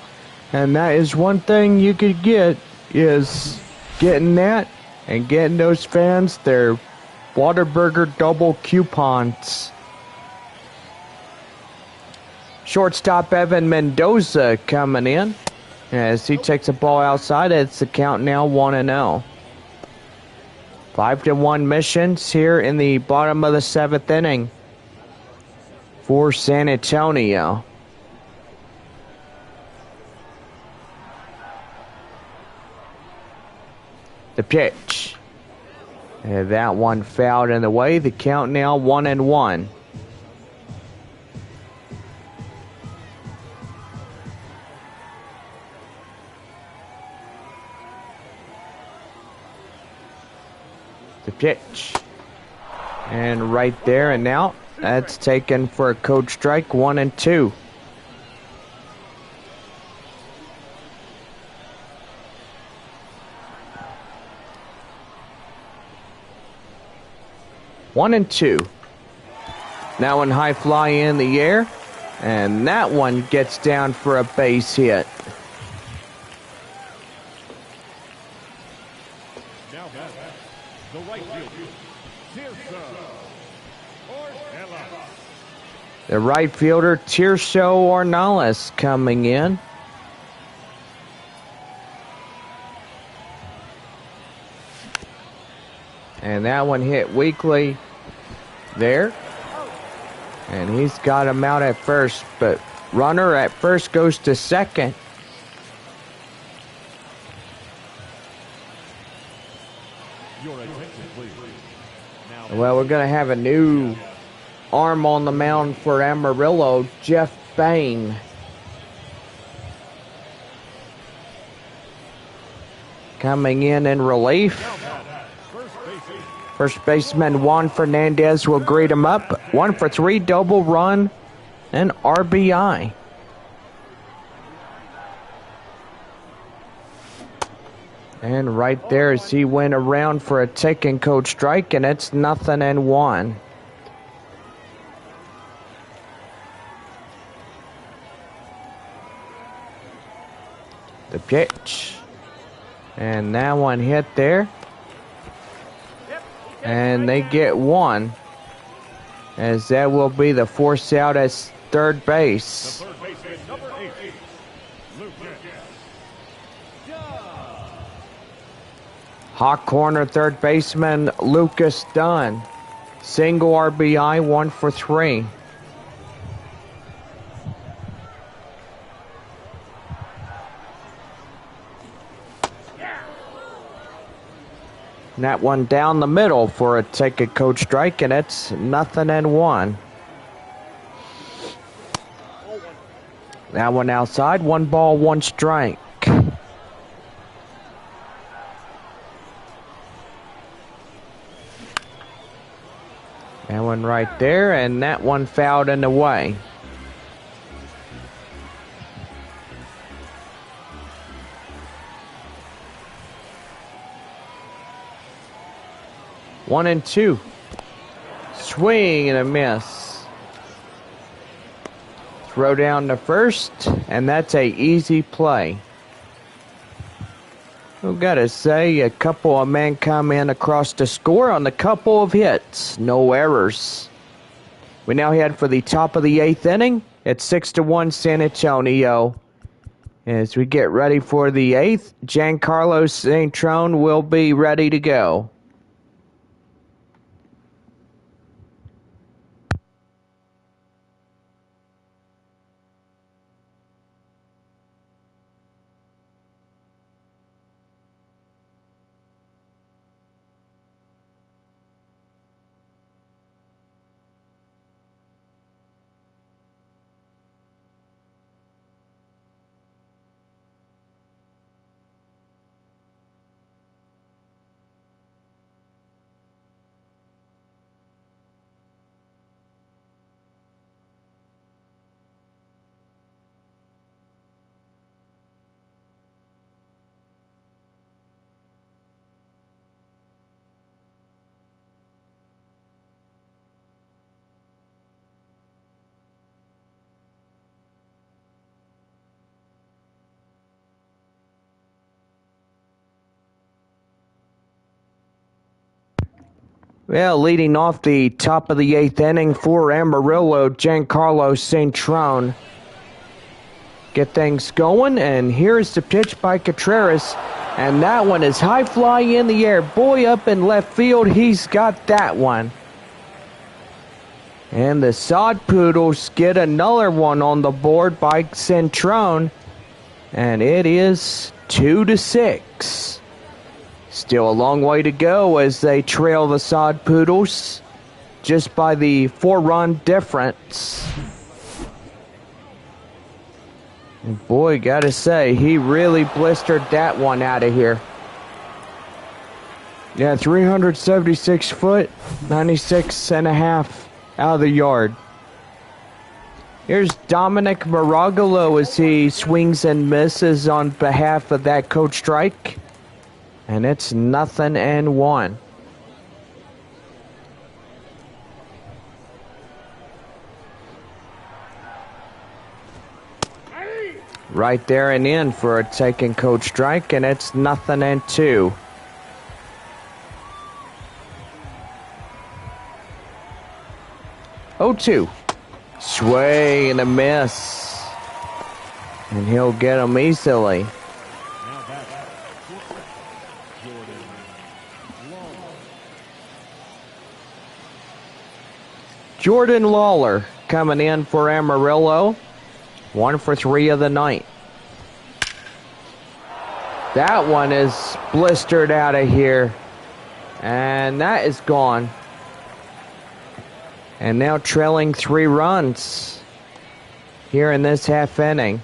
and that is one thing you could get, is getting that and getting those fans their Whataburger double coupons. Shortstop Evan Mendoza coming in as he takes the ball outside. It's the count now 1-0. 5-1 Missions here in the bottom of the 7th inning for San Antonio. The pitch. And that one fouled in the way. The count now 1-1. The pitch. And right there and out. That's taken for a code strike, 1-2. One and two. Now one high fly in the air, and that one gets down for a base hit. Now back, the right fielder, The right fielder, Tirso Ornelas, coming in. And that one hit weakly there. And he's got him out at first, but runner at first goes to second. Your attention, please. Now, Well, we're going to have a new arm on the mound for Amarillo, Jeff Bain. Coming in relief. First baseman Juan Fernandez will greet him up. 1-for-3, double run, and RBI. And right there as he went around for a taken code strike, and it's 0-1. The pitch. And that one hit there. And they get one, as that will be the force out at third base. third baseman, number 8, Lucas. Hot corner third baseman Lucas Dunn. Single RBI, 1-for-3. And that one down the middle for a take a code strike, and it's 0-1. That one outside, 1 ball, 1 strike. That one right there, and that one fouled in the way. One and two. Swing and a miss. Throw down to first, and that's a easy play. I've got to say, a couple of men come in across the score on a couple of hits. No errors. We now head for the top of the 8th inning. It's 6-1 San Antonio. As we get ready for the 8th, Giancarlo Santrone will be ready to go. Well, leading off the top of the 8th inning for Amarillo, Giancarlo Santrone. Get things going, and here's the pitch by Contreras, and that one is high fly in the air. Boy, up in left field, he's got that one. And the Sod Poodles get another one on the board by Santrone, and it is 2-6. Still a long way to go as they trail the Sod Poodles just by the 4-run difference. And boy, gotta say, he really blistered that one out of here. Yeah, 376 foot, 96 and a half out of the yard. Here's Dominic Maragalo as he swings and misses on behalf of that coach strike. And it's 0-1. Right there and in for a taken coach strike, and it's 0-2. Oh, 2. Sway and a miss. And he'll get him easily. Jordan Lawler coming in for Amarillo. 1 for 3 of the night. That one is blistered out of here. And that is gone. And now trailing 3 runs here in this half inning.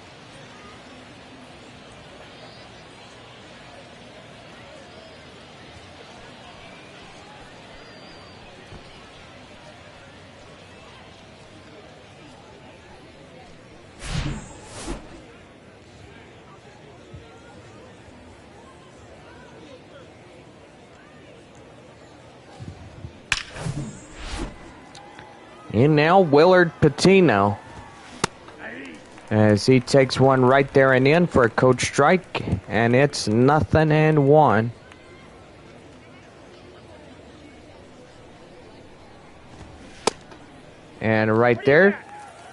And now Willard Patino as he takes one right there and in for a coach strike, and it's 0-1. And right there,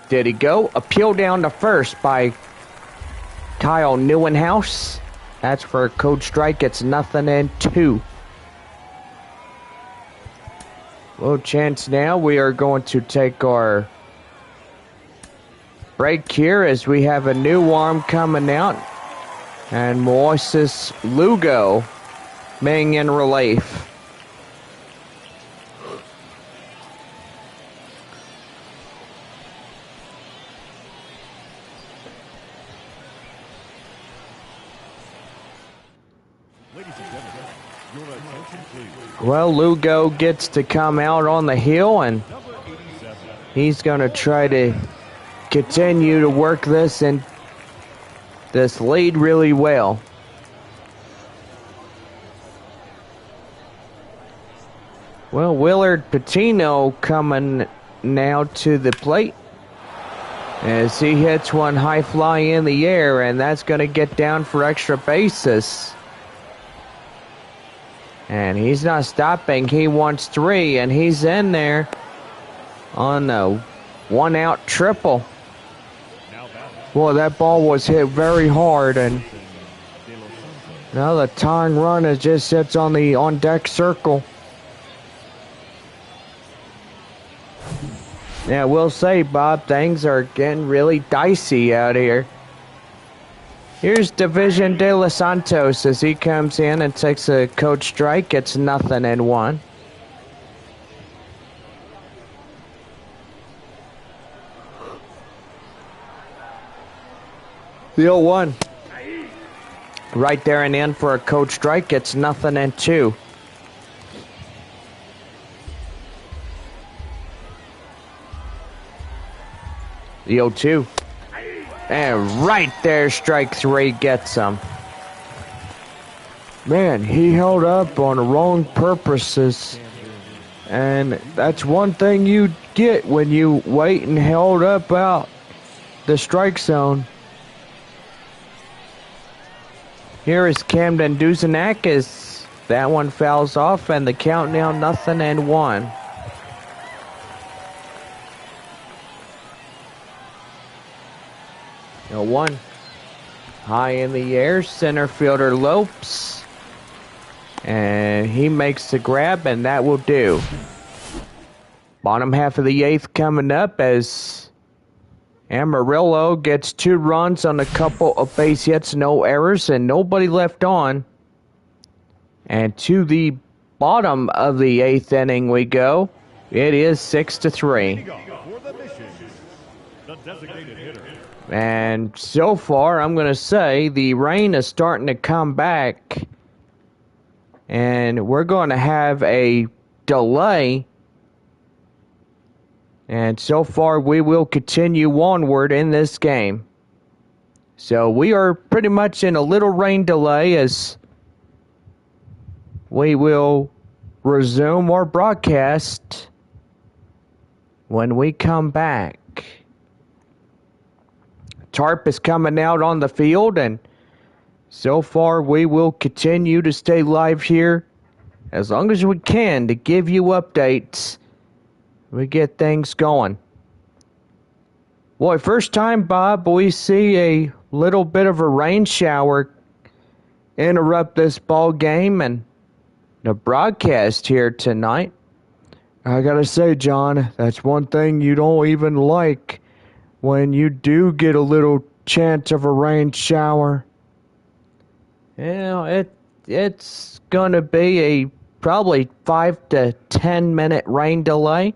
did he go? Appeal down to first by Kyle Neuenhouse. That's for a coach strike. It's 0-2. Little chance now. We are going to take our break here as we have a new arm coming out. And Moises Lugo being in relief. Well, Lugo gets to come out on the hill, and he's going to try to continue to work this and this lead really well. Well, Willard Patino coming now to the plate as he hits one high fly in the air, and that's going to get down for extra bases. And he's not stopping. He wants 3, and he's in there on a 1-out triple. Boy, that ball was hit very hard, and now the tying run just sits on the on-deck circle. Yeah, we'll say, Bob, things are getting really dicey out here. Here's Division De Los Santos as he comes in and takes a coach strike. It's 0-1. The 0-1. Right there and in for a coach strike. It's 0-2. The 0-2. And right there, strike 3 gets him. Man, he held up on the wrong purposes. And that's one thing you get when you wait and held up out the strike zone. Here is Camden Duzenakis. That one fouls off, and the count now 0-1. No one. High in the air, center fielder Lopes. And he makes the grab, and that will do. Bottom half of the 8th coming up as Amarillo gets 2 runs on a couple of base hits, no errors, and nobody left on. And to the bottom of the 8th inning we go. It is 6-3. And so far, I'm going to say the rain is starting to come back. And we're going to have a delay And so far, we will continue onward in this game. So we are pretty much in a little rain delay as we will resume our broadcast when we come back. Tarp is coming out on the field, and so far we will continue to stay live here as long as we can to give you updates. We get things going. Boy, first time, Bob, we see a little bit of a rain shower interrupt this ball game and the broadcast here tonight. I gotta say, John, that's one thing you don't even like when you do get a little chance of a rain shower. You know, it's gonna be a probably 5 to 10 minute rain delay.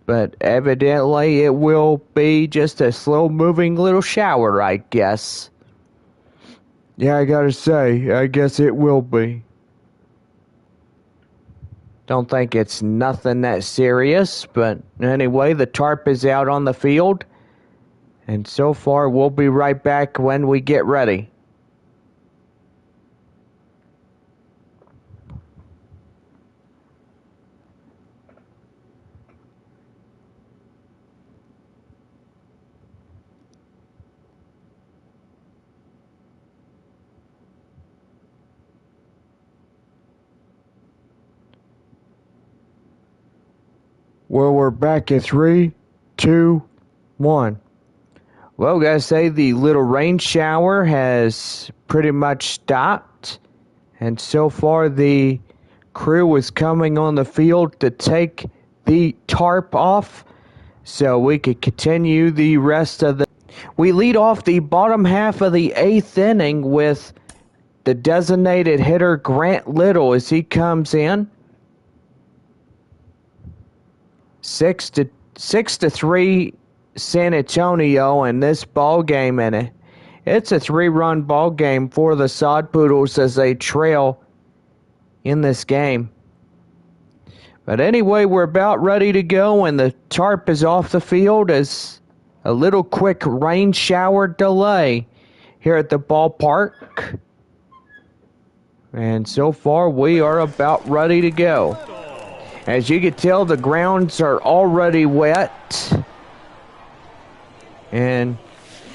But evidently it will be just a slow-moving little shower, I guess. Yeah, I gotta say, I guess it will be. Don't think it's nothing that serious, but anyway, the tarp is out on the field. And so far, we'll be right back when we get ready. Well, we're back at 3, 2, 1. Well, gotta say the little rain shower has pretty much stopped. And so far the crew is coming on the field to take the tarp off so we could continue the rest of the... We lead off the bottom half of the 8th inning with the designated hitter Grant Little as he comes in. 6 to 3 San Antonio in this ball game, and it's a 3-run ball game for the Sod Poodles as they trail in this game. But anyway, we're about ready to go, and the tarp is off the field as a little quick rain shower delay here at the ballpark. And so far, we are about ready to go. As you can tell, the grounds are already wet. And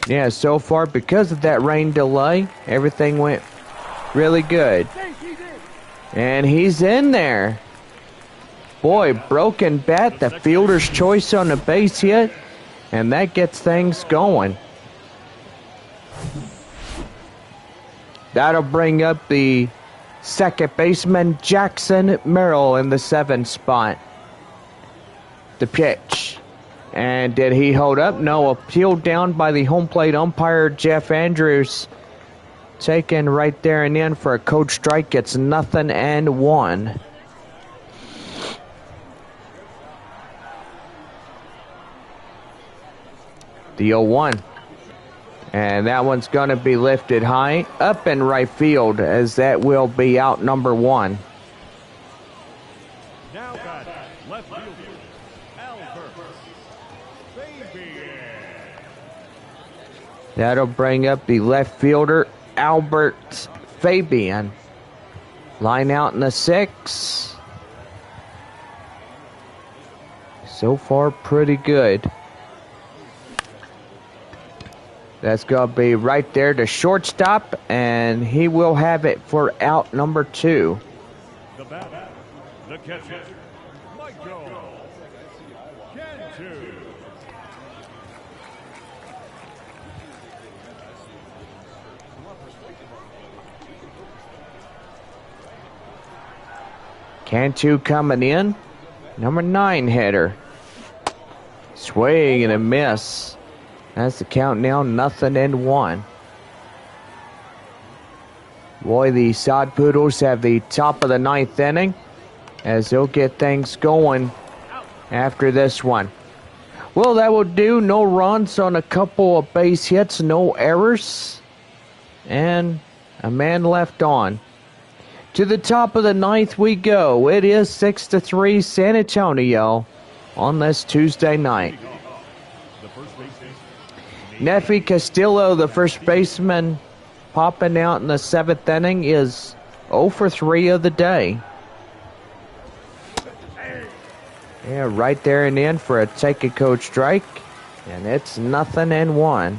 yeah, so far, because of that rain delay, everything went really good. And he's in there. Boy, broken bat, the fielder's choice on the base hit, and that gets things going. That'll bring up the second baseman Jackson Merrill in the 7th spot. The pitch. And did he hold up? No, appealed down by the home plate umpire Jeff Andrews. Taken right there and in for a code strike. It's 0-1. The 0-1. And that one's going to be lifted high up in right field as that will be out number 1. Now back, left fielder, Albert Fabian. That'll bring up the left fielder, Albert Fabian. Line out in the 6. So far, pretty good. That's going to be right there to shortstop, and he will have it for out number 2. The batter, the catcher, Michael Cantu. Cantu coming in. Number 9 hitter. Swing and a miss. That's the count now, 0-1. Boy, the Sod Poodles have the top of the 9th inning as they'll get things going after this one. Well, that will do. No runs on a couple of base hits, no errors, and a man left on. To the top of the 9th we go. It is 6-3 San Antonio on this Tuesday night. The first baseman, Nefi Castillo, the first baseman, popping out in the 7th inning, is 0 for 3 of the day. Yeah, right there and in for a take a code strike, and it's 0-1.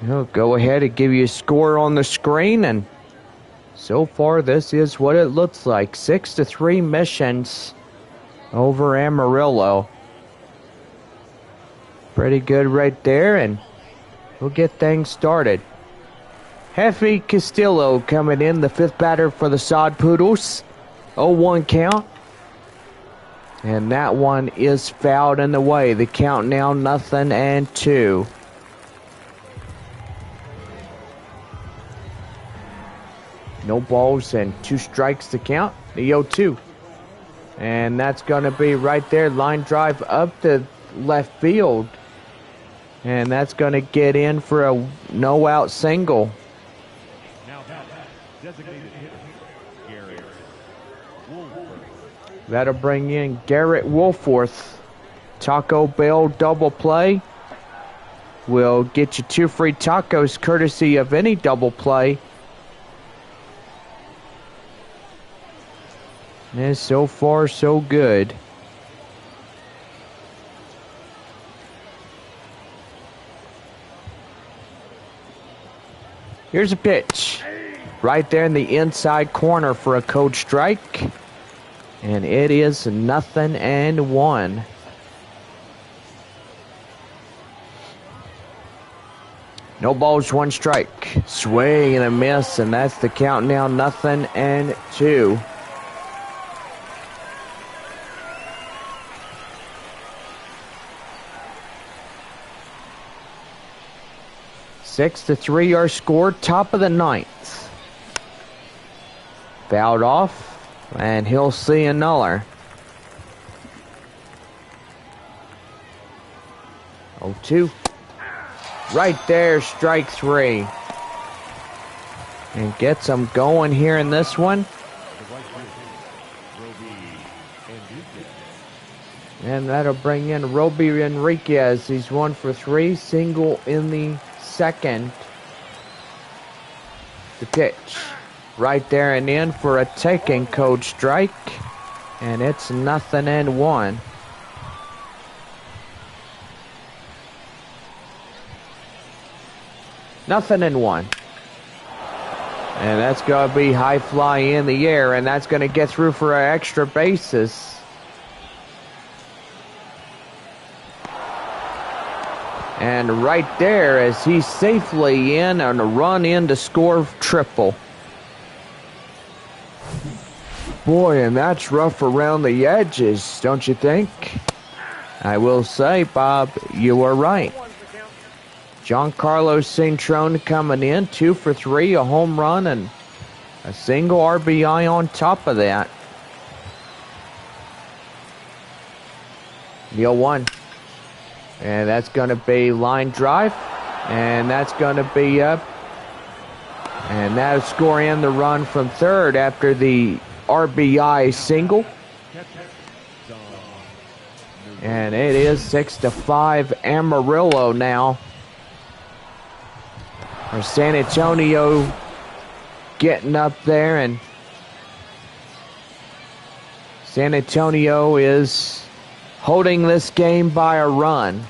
He'll go ahead and give you a score on the screen, and so far this is what it looks like. 6-3 Missions over Amarillo. Pretty good right there, and we'll get things started. Nefi Castillo coming in, the 5th batter for the Sod Poodles. 0-1 count. And that one is fouled in the way. The count now 0-2. No balls and 2 strikes to count. The 0-2. And that's going to be right there. Line drive up to left field. And that's going to get in for a no-out single. now designated hitter, Garrett Woolford. That'll bring in Garrett Woolforth. Taco Bell double play will get you 2 free tacos courtesy of any double play. And so far, so good. Here's a pitch. Right there in the inside corner for a code strike. And it is 0-1. No balls, 1 strike. Swing and a miss, and that's the count now 0-2. Six to 3 our score, top of the 9th. Fouled off, and he'll see another. 0-2. Right there, strike 3. And gets them going here in this one. And that'll bring in Roby Enriquez. He's 1 for 3, single in the 2nd. The pitch. Right there and in for a taking code strike. And it's 0-1. Nothing in 1. And that's going to be high fly in the air, and that's going to get through for an extra bases. And right there, as he's safely in on a run in to score triple. Boy, and that's rough around the edges, don't you think? I will say, Bob, you are right. Giancarlo Cintrone coming in, 2 for 3, a home run, and a single RBI on top of that. The 0-1. And that's going to be line drive. And that's going to be up. And that'll score in the run from third after the RBI single. And it is 6-5 Amarillo now. Or San Antonio getting up there, and San Antonio is holding this game by a run.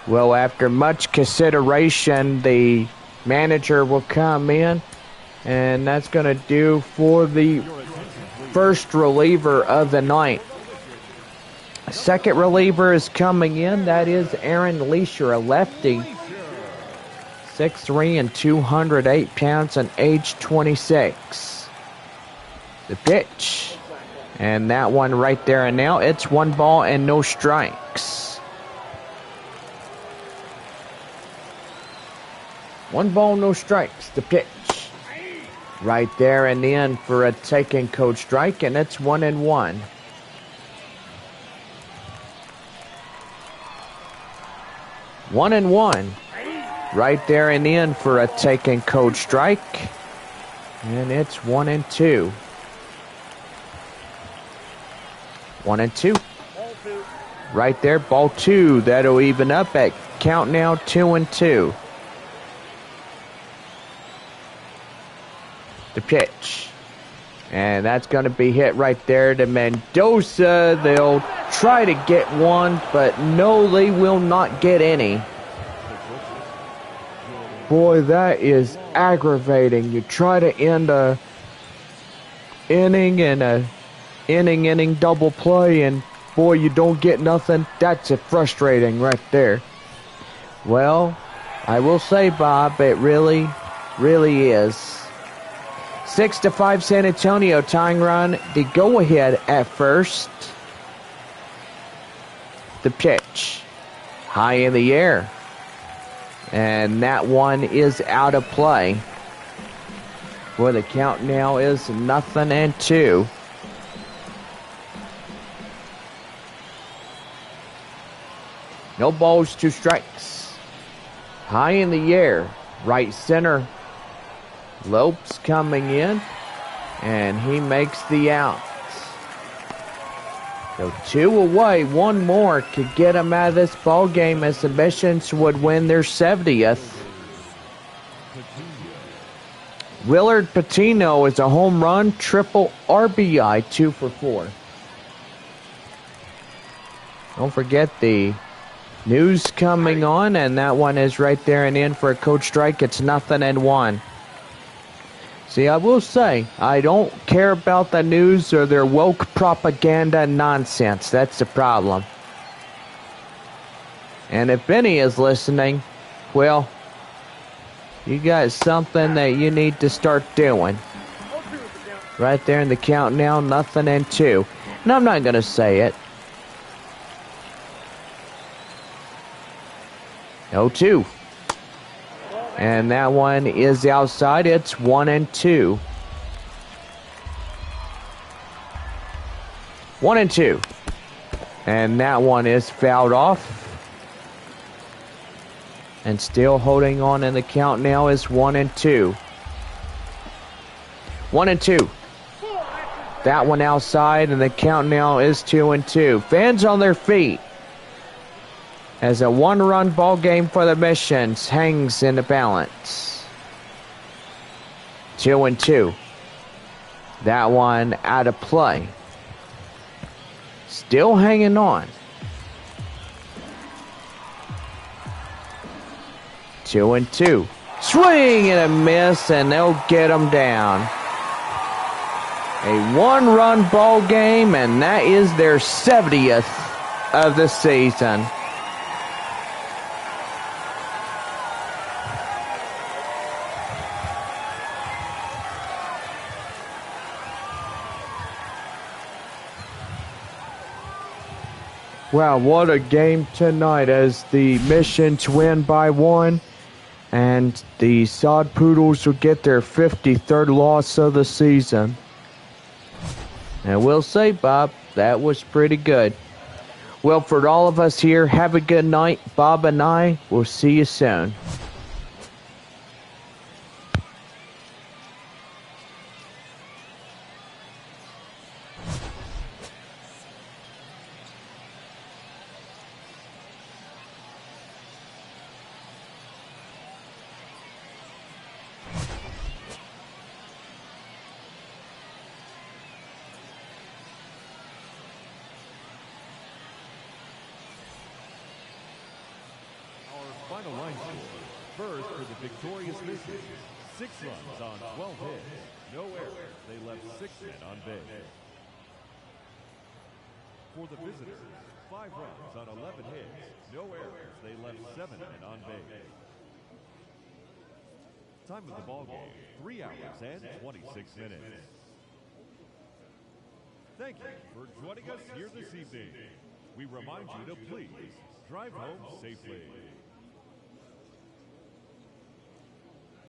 Well, after much consideration, the manager will come in, and that's going to do for the first reliever of the night. Second reliever is coming in. That is Aaron Leisure, a lefty. 6'3" and 208 pounds and age 26. The pitch. And that one right there and now, it's 1 ball and no strikes. 1 ball, no strikes. The pitch. Right there and in for a taken code strike, and it's 1-1. One and one. Right there and in for a taken code strike. And it's 1-2. 1-2. Right there, ball 2. That'll even up at count now 2-2. The pitch. And that's going to be hit right there to Mendoza. They'll try to get one, but no, they will not get any. Boy, that is aggravating. You try to end a inning and a inning double play, and boy, you don't get nothing. That's frustrating right there. Well, I will say, Bob, it really, really is. 6-5 San Antonio, tying run, the go-ahead at first. The pitch, high in the air. And that one is out of play. Well, the count now is 0-2. No balls, 2 strikes. High in the air, right center. Lopes coming in, and he makes the out. So 2 away, 1 more could get him out of this ball game as the Missions would win their 70th. Willard Patino is a home run, triple RBI, 2 for 4. Don't forget the news coming on, and that one is right there and in for a code strike. It's 0-1. See, I will say, I don't care about the news or their woke propaganda nonsense. That's the problem. And if Benny is listening, well, you got something that you need to start doing. Right there in the count now, 0-2. And I'm not going to say it. 0-2. And that one is outside. It's 1-2. 1-2. And that one is fouled off. And still holding on in the count now is 1-2. 1-2. That one outside, and the count now is 2-2. Fans on their feet. As a 1-run ball game for the Missions hangs in the balance. 2-2. That one out of play. Still hanging on. 2-2. Swing and a miss, and they'll get them down. A 1-run ball game, and that is their 70th of the season. Wow, what a game tonight as the Missions win by 1. And the Sod Poodles will get their 53rd loss of the season. And we'll say, Bob, that was pretty good. Well, for all of us here, have a good night. Bob and I will see you soon. Final line score. First for the victorious Missions. 6 runs on 12 hits. No errors. They left 6 men on base. For the visitors, 5 runs on 11 hits. No errors. They left 7 men on base. Time of the ball game, 3 hours and 26 minutes. Thank you for joining us here this evening. We remind you to please drive home safely.